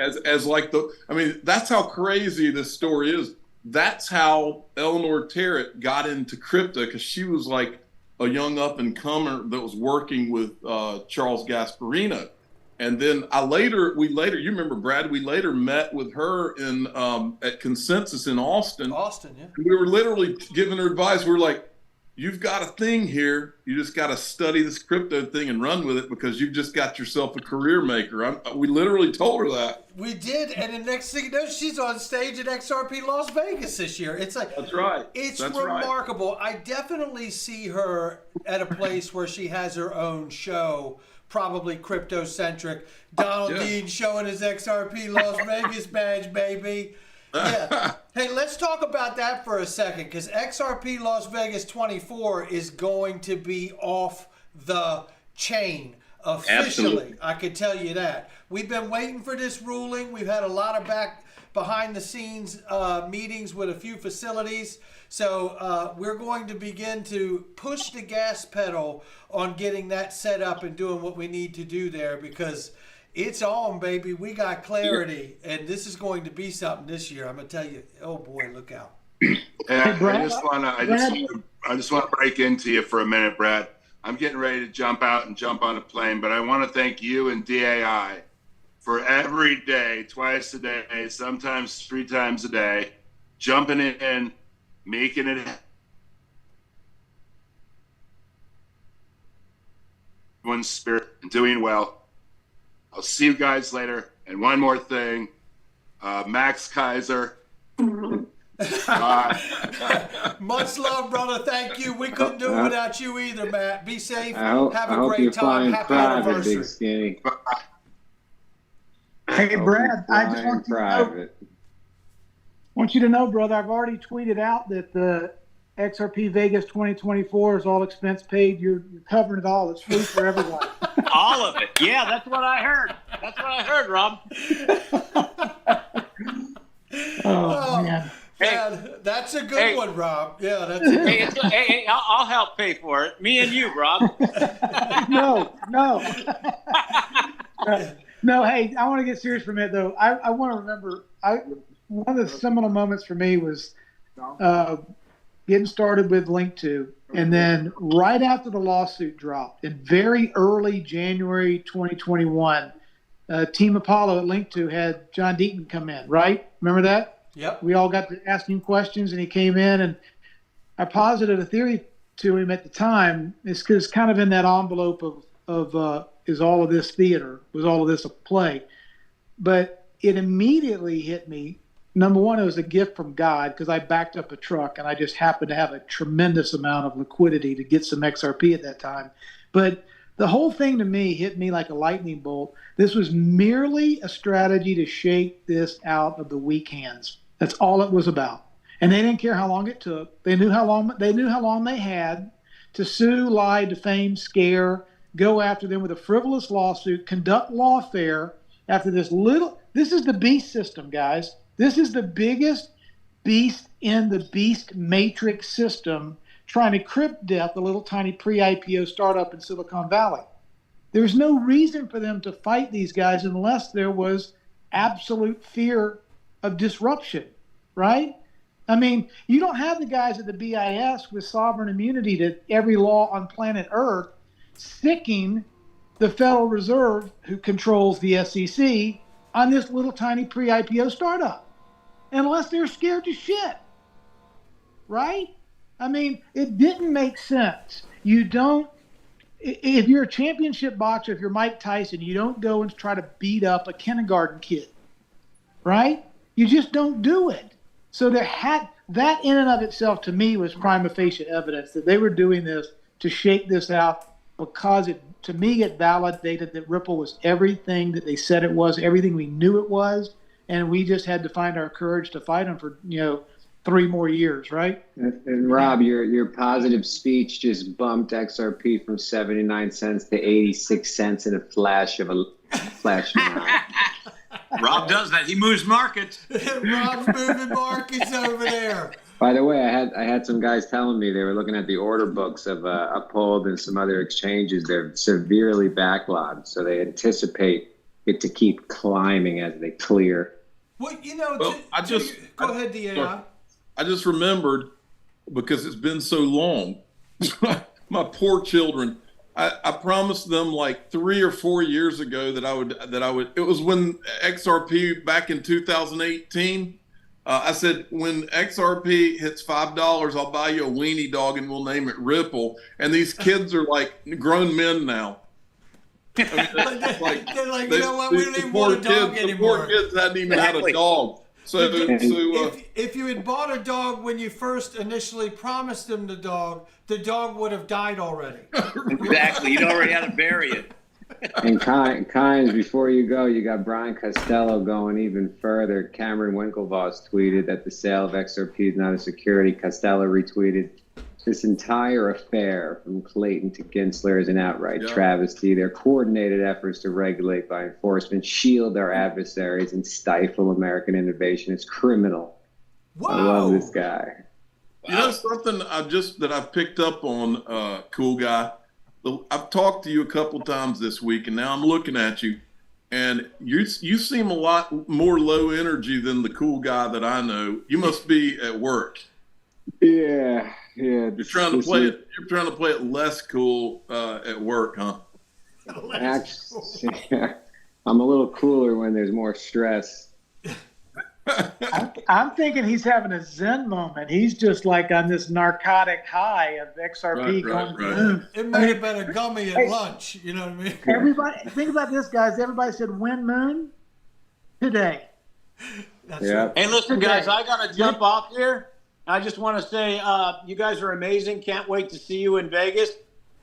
That's how crazy this story is. That's how Eleanor Terrett got into crypto, because she was like a young up and comer that was working with Charles Gasparino. And then you remember, Brad, we later met with her in at Consensus in Austin. Austin, yeah. We were literally giving her advice. We were like, you've got a thing here. You just got to study this crypto thing and run with it, because you've just got yourself a career maker. We literally told her that. We did, and the next thing you know, she's on stage at XRP Las Vegas this year. It's like, that's right. It's remarkable. Right. I definitely see her at a place where she has her own show, probably crypto-centric. Donald Dean showing his XRP Las Vegas badge, baby. Yeah. Hey, let's talk about that for a second, because XRP Las Vegas 24 is going to be off the chain officially. Absolutely. I can tell you that. We've been waiting for this ruling. We've had a lot of behind the scenes meetings with a few facilities. So we're going to begin to push the gas pedal on getting that set up and doing what we need to do there, because it's on, baby. We got clarity, and this is going to be something this year. I'm gonna tell you. Oh boy, look out! Yeah, I just want to break into you for a minute, Brad. I'm getting ready to jump out and jump on a plane, but I want to thank you and DAI for every day, twice a day, sometimes 3 times a day, jumping in, making it one spirit and doing well. I'll see you guys later. And one more thing, Max Kaiser. Much love, brother. Thank you. We couldn't do it without you either, Matt. Be safe. Have a great time. Happy anniversary. Hey, Brad, I just want you to know, brother, I've already tweeted out that the XRP Vegas 2024 is all expense paid. You're covering it all. It's free for everyone. All of it. Yeah, that's what I heard. That's what I heard, Rob. Oh, man. Man, that's a good one, Rob. Yeah, that's a good one. Hey, I'll help pay for it. Me and you, Rob. No. No, hey, I want to get serious for a minute, though. I want to remember, one of the seminal moments for me was getting started with Linqto, and then right after the lawsuit dropped, in very early January 2021, Team Apollo at Linqto had John Deaton come in, right? Remember that? Yep. We all got to ask him questions, and he came in, and I posited a theory to him at the time. It's kind of in that envelope of is all of this theater? Was all of this a play? But it immediately hit me. Number one, it was a gift from God, because I backed up a truck and I just happened to have a tremendous amount of liquidity to get some XRP at that time. But the whole thing to me hit me like a lightning bolt. This was merely a strategy to shake this out of the weak hands. That's all it was about. And they didn't care how long it took. They knew how long they had to sue, lie, defame, scare, go after them with a frivolous lawsuit, conduct lawfare after this little. This is the beast system, guys. This is the biggest beast in the beast matrix system, trying to crypt death a little tiny pre-IPO startup in Silicon Valley. There's no reason for them to fight these guys unless there was absolute fear of disruption, right? I mean, you don't have the guys at the BIS with sovereign immunity to every law on planet Earth sicking the Federal Reserve, who controls the SEC, on this little tiny pre-IPO startup, unless they're scared to shit, right? I mean, it didn't make sense. You don't, if you're a championship boxer, if you're Mike Tyson, you don't go and try to beat up a kindergarten kid, right? You just don't do it. So that in and of itself, to me, was prima facie evidence that they were doing this to shake this out, because to me, it validated that Ripple was everything that they said it was, everything we knew it was, and we just had to find our courage to fight them for 3 more years, right? And Rob, your positive speech just bumped XRP from 79 cents to 86 cents in a flash of an eye. Rob does that. He moves markets. Rob's moving markets over there. By the way, I had some guys telling me they were looking at the order books of UPHOLD and some other exchanges. They're severely backlogged, so they anticipate it to keep climbing as they clear. Well, go ahead, DAI. I just remembered, because it's been so long, my poor children. I promised them like 3 or 4 years ago that I would. It was when XRP back in 2018. I said, when XRP hits $5, I'll buy you a weenie dog and we'll name it Ripple. And these kids are like grown men now. I mean, they're like, you know what? We don't even want a dog anymore. The poor kids hadn't even had a dog. So if you had bought a dog when you first initially promised them the dog would have died already. Exactly. You'd already had to bury it. And Kynes, before you go, you got Brian Costello going even further. Cameron Winklevoss tweeted that the sale of XRP is not a security. Costello retweeted, this entire affair from Clayton to Gensler is an outright travesty. Their coordinated efforts to regulate by enforcement, shield our adversaries, and stifle American innovation is criminal. Whoa. I love this guy. You know something I've picked up on, cool guy? I've talked to you a couple times this week, and now I'm looking at you, and you seem a lot more low energy than the cool guy that I know. You must be at work. Yeah. You're trying to play it less cool at work, huh? Actually, I'm a little cooler when there's more stress. I'm thinking he's having a Zen moment. He's just like on this narcotic high of XRP going. It may have been a gummy at lunch. You know what I mean? Everybody, think about this, guys. Everybody said win moon today. That's right. Hey, listen, guys, I got to jump off here. I just want to say you guys are amazing. Can't wait to see you in Vegas.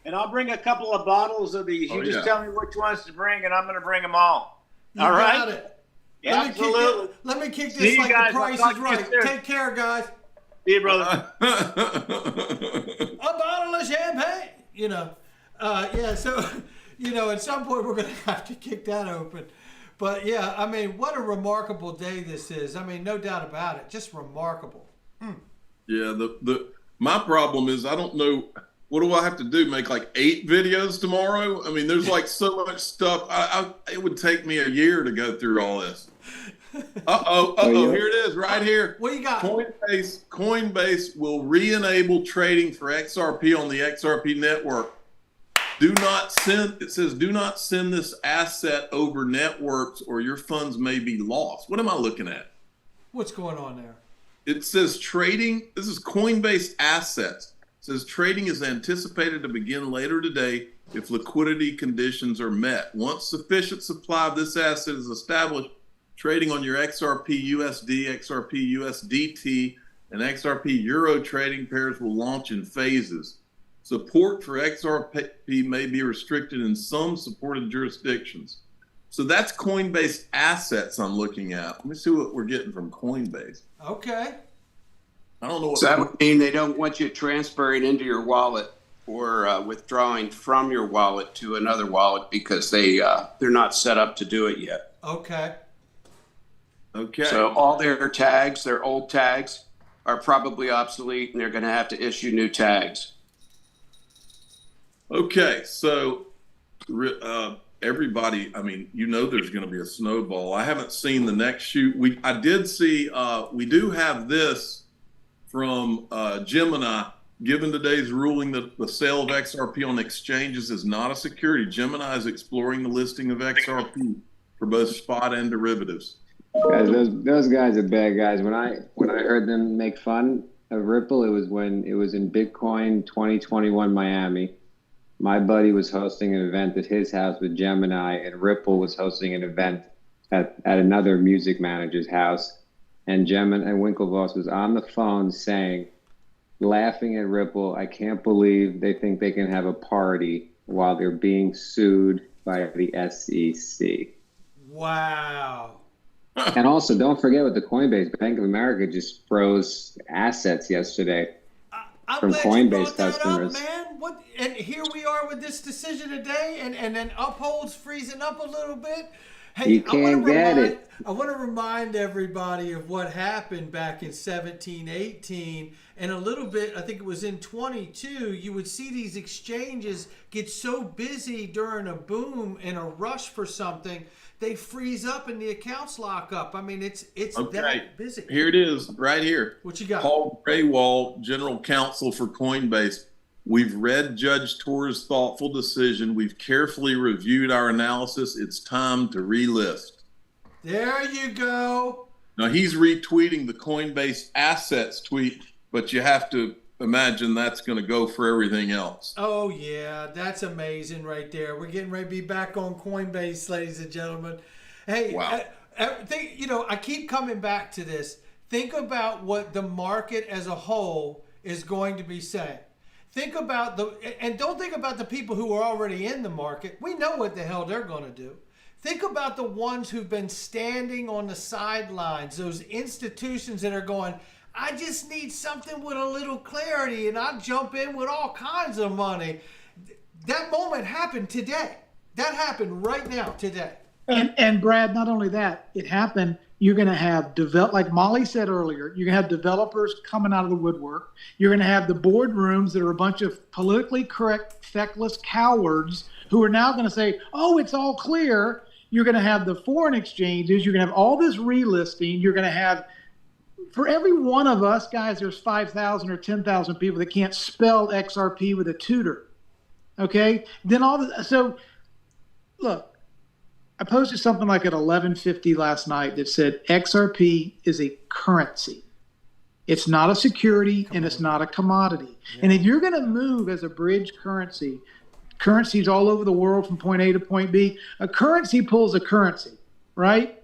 And I'll bring a couple of bottles of these. You just tell me which ones to bring, and I'm going to bring them all. All right? It. Yeah, absolutely. Let me kick this like the Price is Right. Take care, guys. See you, brother. A bottle of champagne. Yeah, so, at some point we're going to have to kick that open. But, yeah, I mean, what a remarkable day this is. I mean, no doubt about it. Just remarkable. Yeah, my problem is I don't know, what do I have to do? Make like 8 videos tomorrow? I mean, there's like so much stuff. It would take me a year to go through all this. Here it is right here. What you got? Coinbase will re-enable trading for XRP on the XRP network. It says do not send this asset over networks or your funds may be lost. What am I looking at? What's going on there? It says trading, this is Coinbase assets. It says trading is anticipated to begin later today if liquidity conditions are met. Once sufficient supply of this asset is established, trading on your XRP USD, XRP USDT, and XRP Euro trading pairs will launch in phases. Support for XRP may be restricted in some supported jurisdictions. So that's Coinbase assets I'm looking at. Let me see what we're getting from Coinbase. Okay. I don't know what. So that would mean they don't want you transferring into your wallet or withdrawing from your wallet to another wallet because they're not set up to do it yet. Okay. So all their tags, their old tags, are probably obsolete, and they're going to have to issue new tags. Okay, so everybody, I mean, there's going to be a snowball. I haven't seen the next shoot. I did see, we do have this from Gemini. Given today's ruling that the sale of XRP on exchanges is not a security, Gemini is exploring the listing of XRP for both spot and derivatives. Guys, those guys are bad guys. When I heard them make fun of Ripple, it was when it was in Bitcoin 2021 Miami. My buddy was hosting an event at his house with Gemini, and Ripple was hosting an event at another music manager's house. And Gemini and Winklevoss was on the phone laughing at Ripple, I can't believe they think they can have a party while they're being sued by the SEC. Wow. And also, don't forget with the Coinbase, Bank of America just froze assets yesterday from Coinbase customers. Up, man. And here we are with this decision today, and then UPHOLD's freezing up a little bit. Hey, you can't get it. I want to remind everybody of what happened back in 17, 18, and a little bit, I think it was in 22, you would see these exchanges get so busy during a boom and a rush for something, they freeze up and the accounts lock up. I mean, it's okay. That busy. Here it is, right here. What you got? Paul Graywall, General Counsel for Coinbase. We've read Judge Torres' thoughtful decision. We've carefully reviewed our analysis. It's time to relist. There you go. Now, he's retweeting the Coinbase assets tweet, but you have to imagine that's going to go for everything else. Oh, yeah. That's amazing right there. We're getting ready to be back on Coinbase, ladies and gentlemen. Hey, wow. I keep coming back to this. Think about what the market as a whole is going to be saying. Think about and don't think about the people who are already in the market. We know what the hell they're going to do. Think about the ones who've been standing on the sidelines, those institutions that are going, I just need something with a little clarity, and I'll jump in with all kinds of money. That moment happened today. That happened right now, today. And Brad, not only that, it happened. You're going to have like Molly said earlier, you're going to have developers coming out of the woodwork. You're going to have the boardrooms that are a bunch of politically correct, feckless cowards who are now going to say, oh, it's all clear. You're going to have the foreign exchanges. You're going to have all this relisting. You're going to have, for every one of us, guys, there's 5,000 or 10,000 people that can't spell XRP with a tutor. Okay? Then so look, I posted something like at 11:50 last night that said XRP is a currency. It's not a security and it's not a commodity. Yeah. And if you're going to move as a bridge currency, currencies all over the world from point A to point B, a currency pulls a currency, right?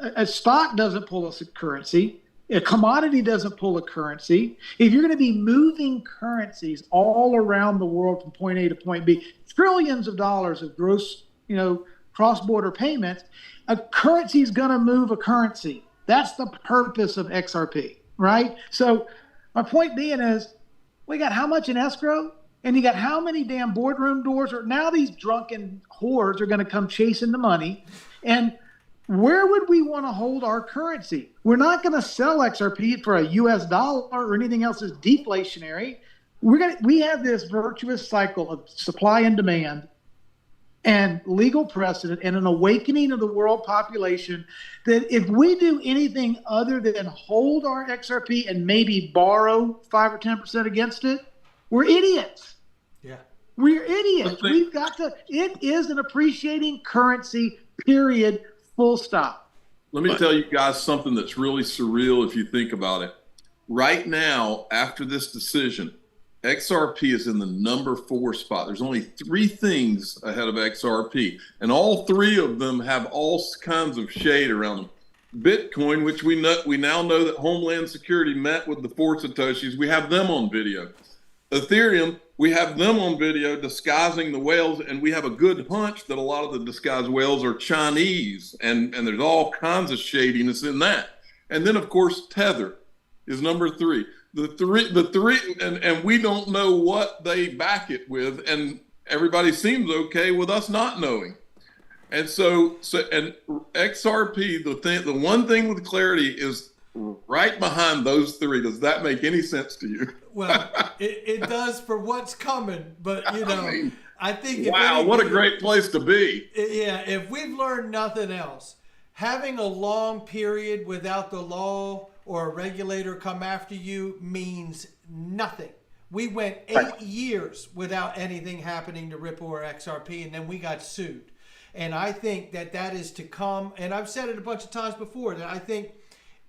A stock doesn't pull a currency. A commodity doesn't pull a currency. If you're going to be moving currencies all around the world from point A to point B, trillions of dollars of gross, cross-border payments, a currency is going to move a currency. That's the purpose of XRP, right? So my point being is, we got how much in escrow? And you got how many damn boardroom doors? Or now these drunken whores are going to come chasing the money. And where would we want to hold our currency? We're not going to sell XRP for a US dollar or anything else that's deflationary. We have this virtuous cycle of supply and demand and legal precedent and an awakening of the world population that if we do anything other than hold our XRP and maybe borrow 5 or 10% against it, we're idiots. Yeah. We're idiots. We've got to, it is an appreciating currency, period, full stop. Let me tell you guys something that's really surreal if you think about it. Right now, after this decision, XRP is in the number 4 spot. There's only 3 things ahead of XRP, and all 3 of them have all kinds of shade around them. Bitcoin, which we now know that Homeland Security met with the 4 Satoshis, we have them on video. Ethereum, we have them on video disguising the whales, and we have a good hunch that a lot of the disguised whales are Chinese, and there's all kinds of shadiness in that. And then, of course, Tether is number 3. The three, and we don't know what they back it with, and everybody seems okay with us not knowing. And so and XRP, the one thing with clarity is right behind those 3. Does that make any sense to you? Well, it does for what's coming, but I think wow, what a great place to be. Yeah, if we've learned nothing else, having a long period without the law or a regulator come after you means nothing. We went 8 years without anything happening to Ripple or XRP, and then we got sued. And I think that is to come. And I've said it a bunch of times before that I think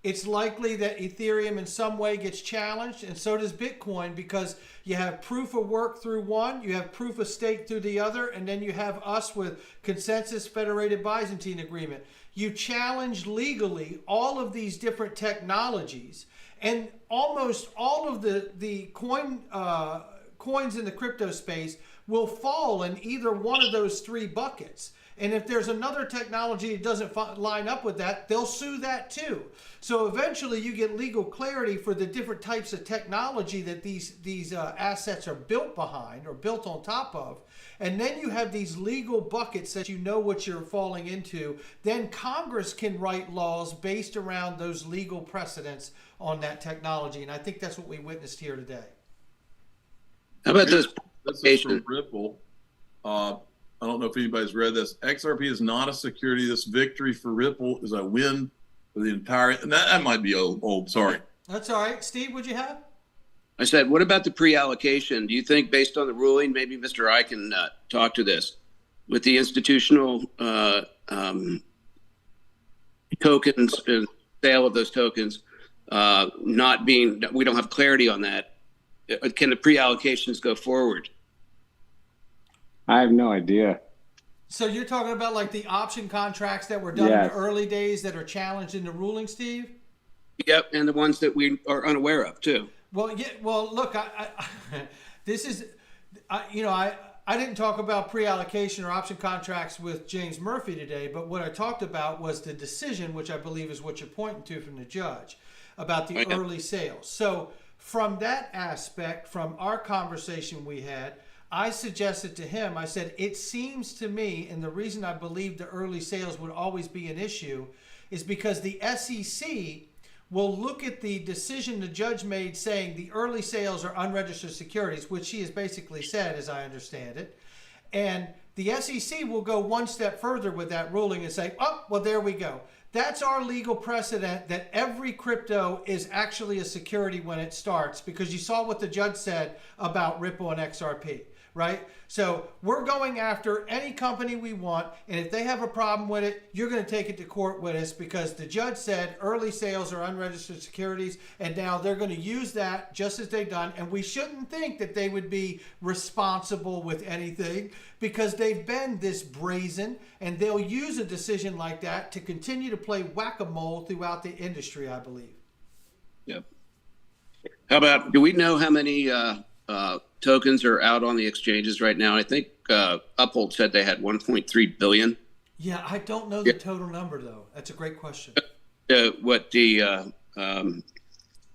it's likely that Ethereum in some way gets challenged, and so does Bitcoin, because you have proof of work through one, you have proof of stake through the other, and then you have us with consensus federated Byzantine agreement. You challenge legally all of these different technologies, and almost all of the coins in the crypto space will fall in either one of those 3 buckets. And if there's another technology that doesn't line up with that, they'll sue that too. So eventually you get legal clarity for the different types of technology that these assets are built behind or built on top of. And then you have these legal buckets that you know what you're falling into. Then Congress can write laws based around those legal precedents on that technology. And I think that's what we witnessed here today. How about this is from Ripple. I don't know if anybody's read this. XRP is not a security. This victory for Ripple is a win for the entire. And that might be old. Sorry. That's all right. Steve, what'd you have? I said, what about the pre-allocation? Do you think, based on the ruling, maybe Mr. I can talk to this, with the institutional tokens and sale of those tokens not being, we don't have clarity on that. Can the pre-allocations go forward? I have no idea. So you're talking about like the option contracts that were done in the early days that are challenged in the ruling, Steve? Yep, and the ones that we are unaware of too. Well, yeah. Well, look, this is, I didn't talk about pre-allocation or option contracts with James Murphy today, but what I talked about was the decision, which I believe is what you're pointing to from the judge, about the early sales. So from that aspect, from our conversation we had, I suggested to him, I said, it seems to me, and the reason I believe the early sales would always be an issue is because the SEC will look at the decision the judge made saying the early sales are unregistered securities, which she has basically said, as I understand it. And the SEC will go one step further with that ruling and say, oh, well, there we go. That's our legal precedent that every crypto is actually a security when it starts, because you saw what the judge said about Ripple and XRP. Right? So we're going after any company we want, and if they have a problem with it, you're going to take it to court with us, because the judge said early sales are unregistered securities, and now they're going to use that just as they've done, and we shouldn't think that they would be responsible with anything, because they've been this brazen, and they'll use a decision like that to continue to play whack-a-mole throughout the industry, I believe. Yep. How about, do we know how many tokens are out on the exchanges right now? I think UPHOLD said they had 1.3 billion. Yeah, I don't know the total number though. That's a great question. What he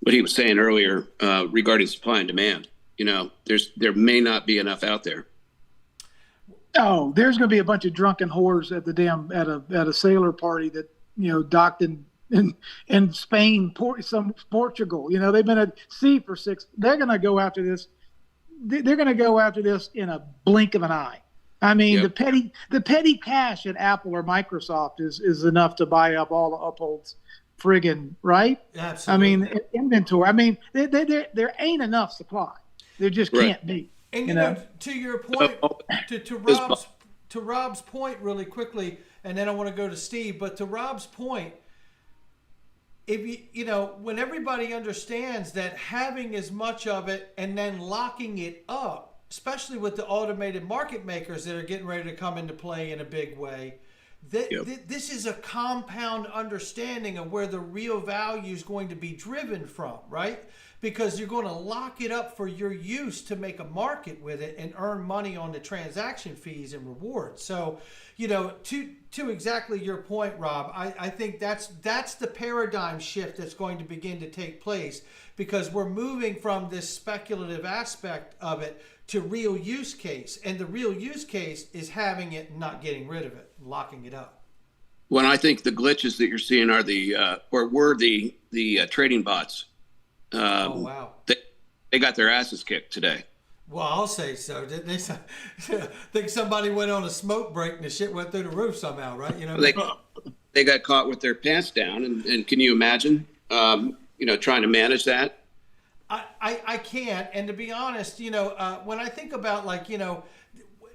was saying earlier regarding supply and demand, there may not be enough out there. Oh, there's going to be a bunch of drunken whores at the at a sailor party that docked in Spain, Portugal. They've been at sea for 6. They're going to go after this. They're going to go after this in a blink of an eye. I mean, the petty cash at Apple or Microsoft is enough to buy up all the UPHOLD's friggin', right? Absolutely. I mean, inventory. I mean, there ain't enough supply. There just can't be. And to your point, to Rob's point, really quickly, and then I want to go to Steve. But to Rob's point, if when everybody understands that having as much of it and then locking it up, especially with the automated market makers that are getting ready to come into play in a big way, this is a compound understanding of where the real value is going to be driven from, right? Because you're going to lock it up for your use to make a market with it and earn money on the transaction fees and rewards. So, to exactly your point, Rob, I think that's the paradigm shift that's going to begin to take place, because we're moving from this speculative aspect of it to real use case. And the real use case is having it and not getting rid of it, locking it up. Well, I think the glitches that you're seeing are were the trading bots. Oh, wow. They got their asses kicked today. Well, I'll say so. Didn't they? I think somebody went on a smoke break and the shit went through the roof somehow, right? They got caught with their pants down, and can you imagine, trying to manage that? I can't. And to be honest, when I think about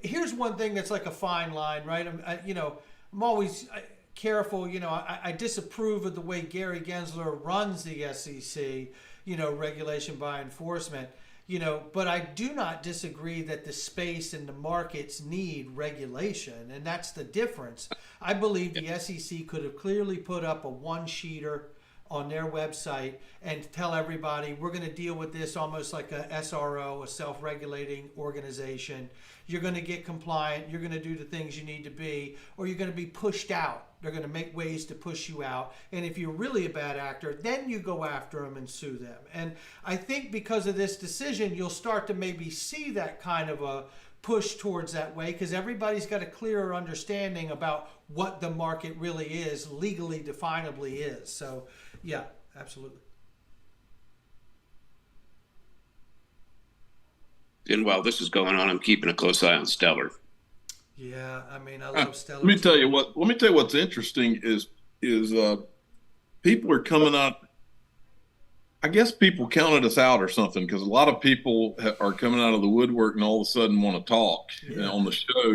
here's one thing that's like a fine line, right? I'm always careful. I disapprove of the way Gary Gensler runs the SEC, regulation by enforcement. But I do not disagree that the space and the markets need regulation, and that's the difference. I believe the SEC could have clearly put up a one-sheeter on their website and tell everybody, we're going to deal with this almost like a SRO, a self-regulating organization. You're going to get compliant, you're going to do the things you need to be, or you're going to be pushed out. They're going to make ways to push you out. And if you're really a bad actor, then you go after them and sue them. And I think because of this decision, you'll start to maybe see that kind of a push towards that way, because everybody's got a clearer understanding about what the market really is, legally definably is. So, yeah, absolutely. And while this is going on, I'm keeping a close eye on Stellar. Yeah, I mean, I love Stellar. Let me tell you what's interesting is people are coming out. I guess people counted us out or something, because a lot of people are coming out of the woodwork and all of a sudden want to talk on the show.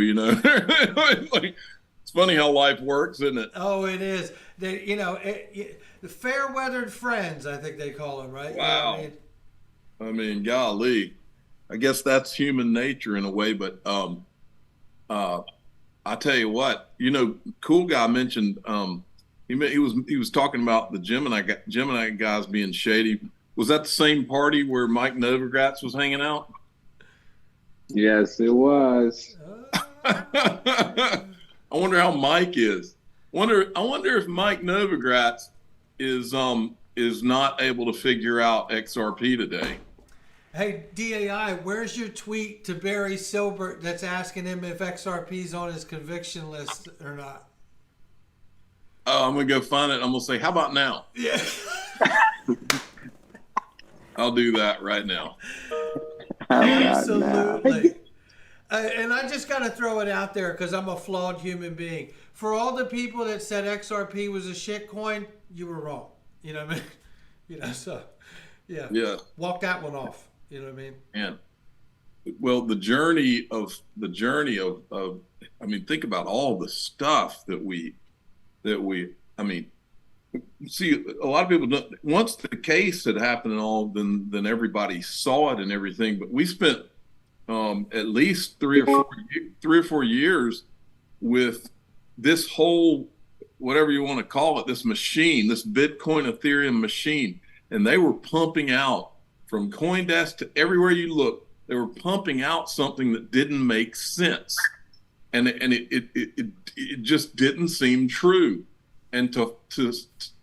It's funny how life works, isn't it? Oh, it is. The fair-weathered friends, I think they call them, right? Wow. I mean, golly, I guess that's human nature in a way, but I tell you what, Cool Guy mentioned he was talking about the Gemini guys being shady. Was that the same party where Mike Novogratz was hanging out? Yes, it was. I wonder how Mike is. I wonder if Mike Novogratz is not able to figure out XRP today. Hey, DAI, where's your tweet to Barry Silbert that's asking him if XRP's on his conviction list or not? Oh, I'm going to go find it. I'm going to say, how about now? Yeah. I'll do that right now. Absolutely. And I just got to throw it out there because I'm a flawed human being. For all the people that said XRP was a shit coin, you were wrong. You know what I mean? You know, so yeah. Walk that one off. You know what I mean? And well, the journey of I mean, think about all the stuff that we I mean, see, a lot of people don't, once the case had happened and all, then everybody saw it and everything. But we spent at least three or four years with this whole, whatever you want to call it, this machine, this Bitcoin Ethereum machine, and they were pumping out from CoinDesk to everywhere you look. They were pumping out something that didn't make sense, and it just didn't seem true. And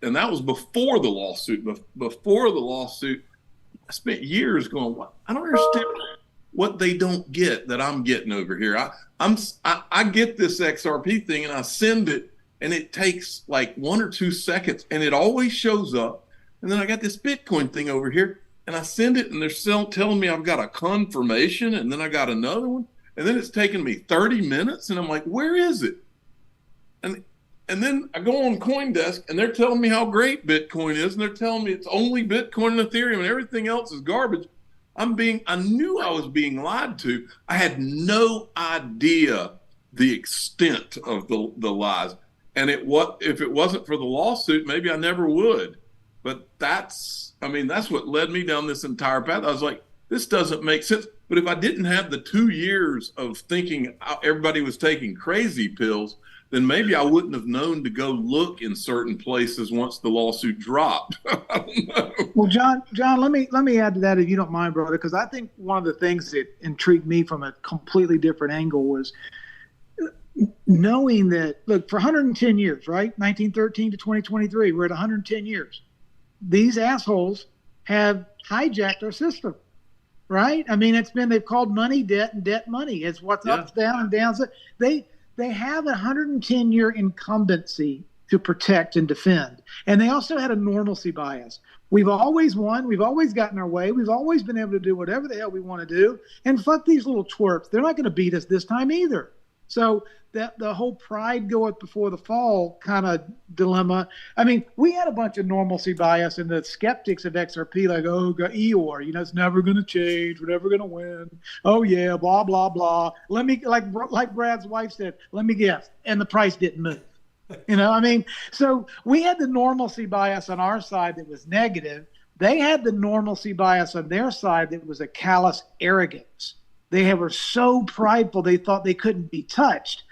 and that was before the lawsuit. Before the lawsuit, I spent years going, "What? I don't understand what they don't get that I'm getting over here." I get this XRP thing and I send it, and it takes like 1 or 2 seconds, and it always shows up. And then I got this Bitcoin thing over here, and I send it, and they're still telling me I've got a confirmation, and then I got another one, and then it's taking me 30 minutes, and I'm like, where is it? And then I go on CoinDesk, and they're telling me how great Bitcoin is, and they're telling me it's only Bitcoin and Ethereum, and everything else is garbage. I knew I was being lied to. I had no idea the extent of the lies. And if it wasn't for the lawsuit, maybe I never would. But that's what led me down this entire path. I was like, this doesn't make sense. But if I didn't have the 2 years of thinking everybody was taking crazy pills, then maybe I wouldn't have known to go look in certain places once the lawsuit dropped. I don't know. Well, John, let me add to that, if you don't mind, brother, because I think one of the things that intrigued me from a completely different angle was knowing that, look, for 110 years, right, 1913 to 2023, we're at 110 years. These assholes have hijacked our system, right? I mean, they've called money debt and debt money. It's what's up, down, and down. They have a 110-year incumbency to protect and defend. And they also had a normalcy bias. We've always won. We've always gotten our way. We've always been able to do whatever the hell we want to do. And fuck these little twerps. They're not going to beat us this time either. So that the whole pride goeth before the fall kind of dilemma. I mean, we had a bunch of normalcy bias, and the skeptics of XRP like, oh, Eeyore, it's never going to change. We're never going to win. Oh yeah, blah blah blah. Let me like Brad's wife said. Let me guess, and the price didn't move. So we had the normalcy bias on our side that was negative. They had the normalcy bias on their side that was a callous arrogance. They were so prideful they thought they couldn't be touched.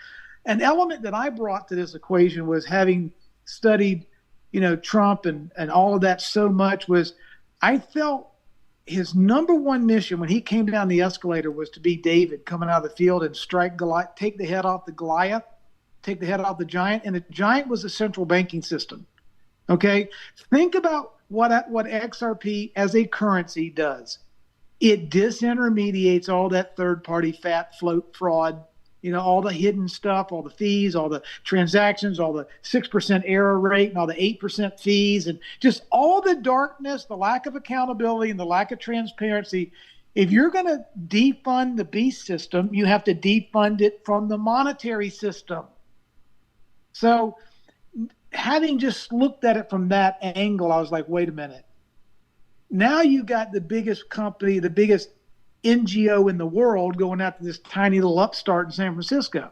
An element that I brought to this equation was, having studied, Trump and all of that so much, was I felt his number one mission when he came down the escalator was to be David coming out of the field and strike Goliath, take the head off the Goliath, take the head off the giant. And the giant was a central banking system. Okay. Think about what XRP as a currency does. It disintermediates all that third-party fat float fraud, all the hidden stuff, all the fees, all the transactions, all the 6% error rate, and all the 8% fees, and just all the darkness, the lack of accountability, and the lack of transparency. If you're going to defund the beast system, you have to defund it from the monetary system. So having just looked at it from that angle, I was like, wait a minute. Now you got the biggest company, the biggest NGO in the world going after this tiny little upstart in San Francisco.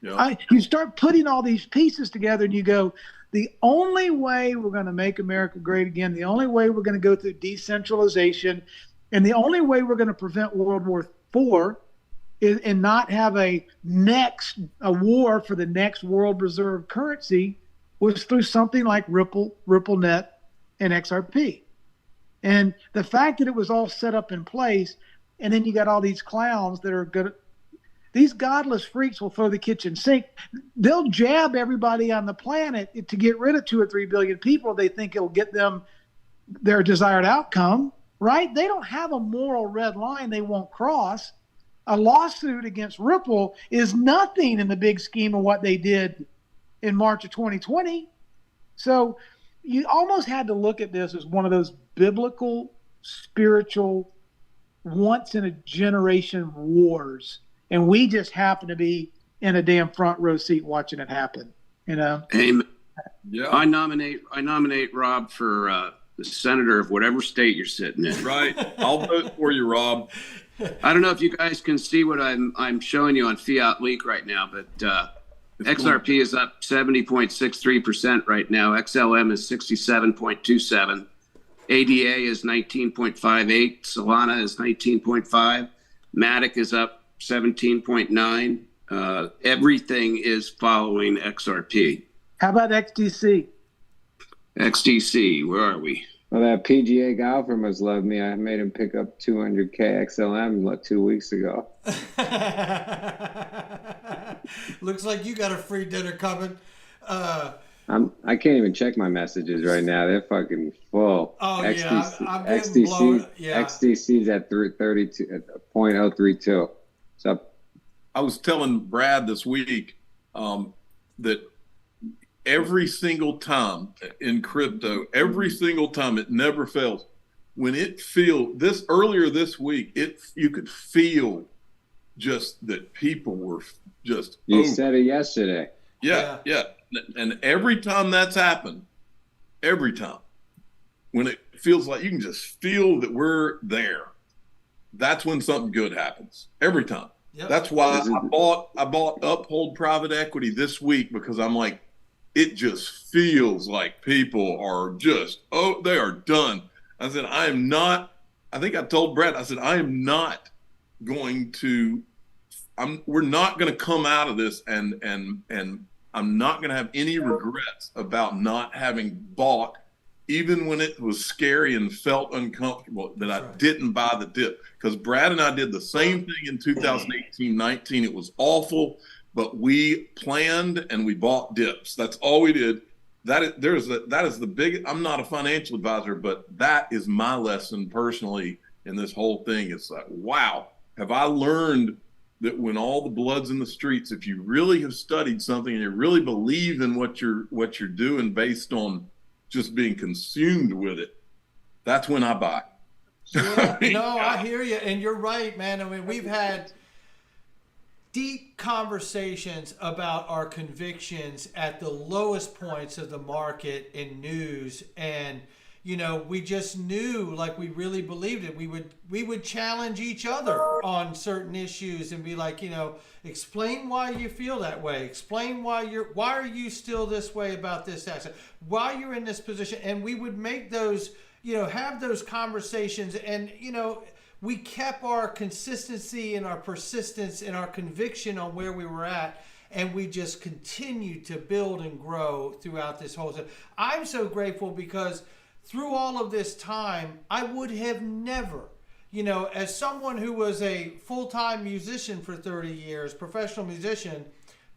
Yeah. You start putting all these pieces together and you go, the only way we're going to make America great again, the only way we're going to go through decentralization, and the only way we're going to prevent World War IV and not have a war for the next world reserve currency was through something like RippleNet and XRP. And the fact that it was all set up in place, and then you got all these clowns that are good. These godless freaks will throw the kitchen sink. They'll jab everybody on the planet to get rid of 2 or 3 billion people. They think it'll get them their desired outcome, right? They don't have a moral red line they won't cross. A lawsuit against Ripple is nothing in the big scheme of what they did in March of 2020. So you almost had to look at this as one of those biblical, spiritual, once-in-a-generation wars. And we just happen to be in a damn front row seat watching it happen, you know? Amen. Yeah. I nominate Rob for the senator of whatever state you're sitting in. Right. I'll vote for you, Rob. I don't know if you guys can see what I'm showing you on Fiat Leak right now, but XRP is up 70.63% right now. XLM is 67.27. ADA is 19.58. Solana is 19.5. Matic is up 17.9. Everything is following XRP. How about XDC? XDC, where are we? Well, that PGA golfer must love me. I made him pick up 200K XLM like 2 weeks ago. Looks like you got a free dinner coming. I can't even check my messages right now. They're fucking full. Oh, XDC, yeah. I'm getting blown. Yeah. XDC's at 0.032. So I was telling Brad this week that every single time in crypto, every single time, it never fails. When it earlier this week, you could feel just that people were just. You said it yesterday. Yeah. And every time that's happened, every time, when it feels like you can just feel that we're there, that's when something good happens. Every time. Yep. That's why I bought Uphold Private Equity this week, because I'm like, it just feels like people are just, they are done. I said, I think I told Brett, I said, we're not going to come out of this and I'm not going to have any regrets about not having bought, even when it was scary and felt uncomfortable, that I didn't buy the dip. Because Brad and I did the same thing in 2018-19. It was awful, but we planned and we bought dips. That's all we did. That is the big. I'm not a financial advisor, but that is my lesson personally in this whole thing. It's like, wow, have I learned that when all the blood's in the streets, if you really have studied something and you really believe in what you're doing based on just being consumed with it, that's when I buy. Yeah, I hear you, and you're right, man. I mean, we've had deep conversations about our convictions at the lowest points of the market in news, and we just knew, like, we really believed it. We would challenge each other on certain issues and be like, explain why you feel that way. Explain why are you still this way about this asset? Why you're in this position? And we would make those, have those conversations, and we kept our consistency and our persistence and our conviction on where we were at. And we just continued to build and grow throughout this whole thing. I'm so grateful because through all of this time, I would have never, as someone who was a full-time musician for 30 years, professional musician,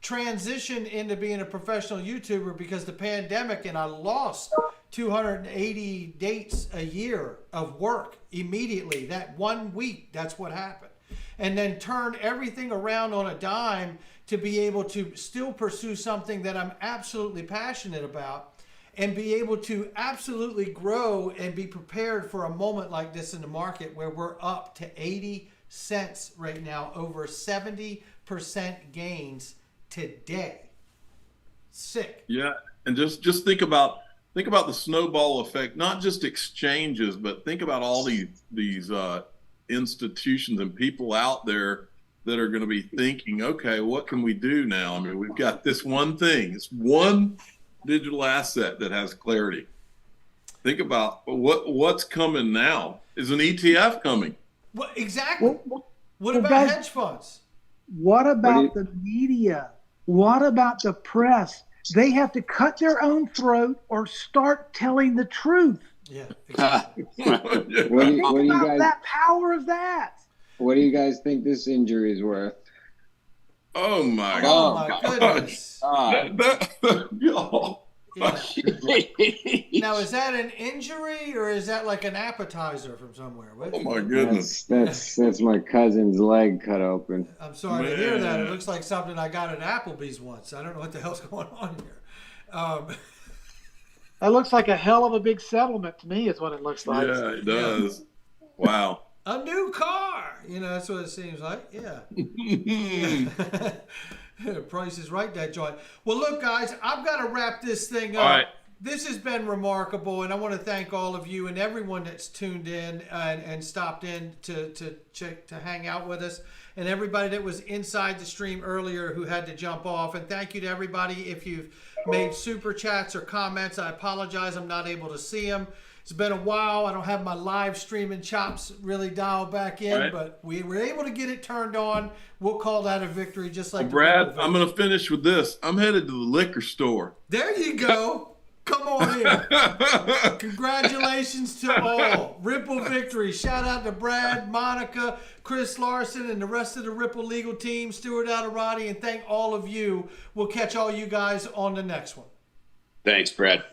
transitioned into being a professional YouTuber because the pandemic, and I lost 280 dates a year of work immediately. That 1 week, that's what happened. And then turn everything around on a dime to be able to still pursue something that I'm absolutely passionate about, and be able to absolutely grow and be prepared for a moment like this in the market where we're up to 80 cents right now, over 70% gains today. Sick. Yeah, and just think about the snowball effect, not just exchanges, but think about all these institutions and people out there that are going to be thinking, okay, what can we do now? I mean, we've got this one thing. It's one digital asset that has clarity. Think about what's coming now. Is an ETF coming? What exactly? What about hedge funds? What about the media? What about the press? They have to cut their own throat or start telling the truth. Yeah. Exactly. What do you guys? That power of that. What do you guys think this injury is worth? Oh my Oh my goodness. Yeah. Now, is that an injury or is that like an appetizer from somewhere? Oh my goodness. That's my cousin's leg cut open. I'm sorry to hear that. It looks like something I got at Applebee's once. I don't know what the hell's going on here. That looks like a hell of a big settlement to me, is what it looks like. Yeah, it does. Yeah. Wow. A new car. You know, that's what it seems like. Yeah. Price is right, that joint. Well, look, guys, I've got to wrap this thing up. All right. This has been remarkable, and I want to thank all of you and everyone that's tuned in and stopped in to hang out with us, and everybody that was inside the stream earlier who had to jump off. And thank you to everybody. If you've made super chats or comments, I apologize. I'm not able to see them. It's been a while. I don't have my live streaming chops really dialed back in, but we were able to get it turned on. We'll call that a victory, just like Brad, I'm going to finish with this. I'm headed to the liquor store. There you go. Come on in. Congratulations to all. Ripple victory. Shout out to Brad, Monica, Chris Larson, and the rest of the Ripple legal team, Stuart Alderati, and thank all of you. We'll catch all you guys on the next one. Thanks, Brad.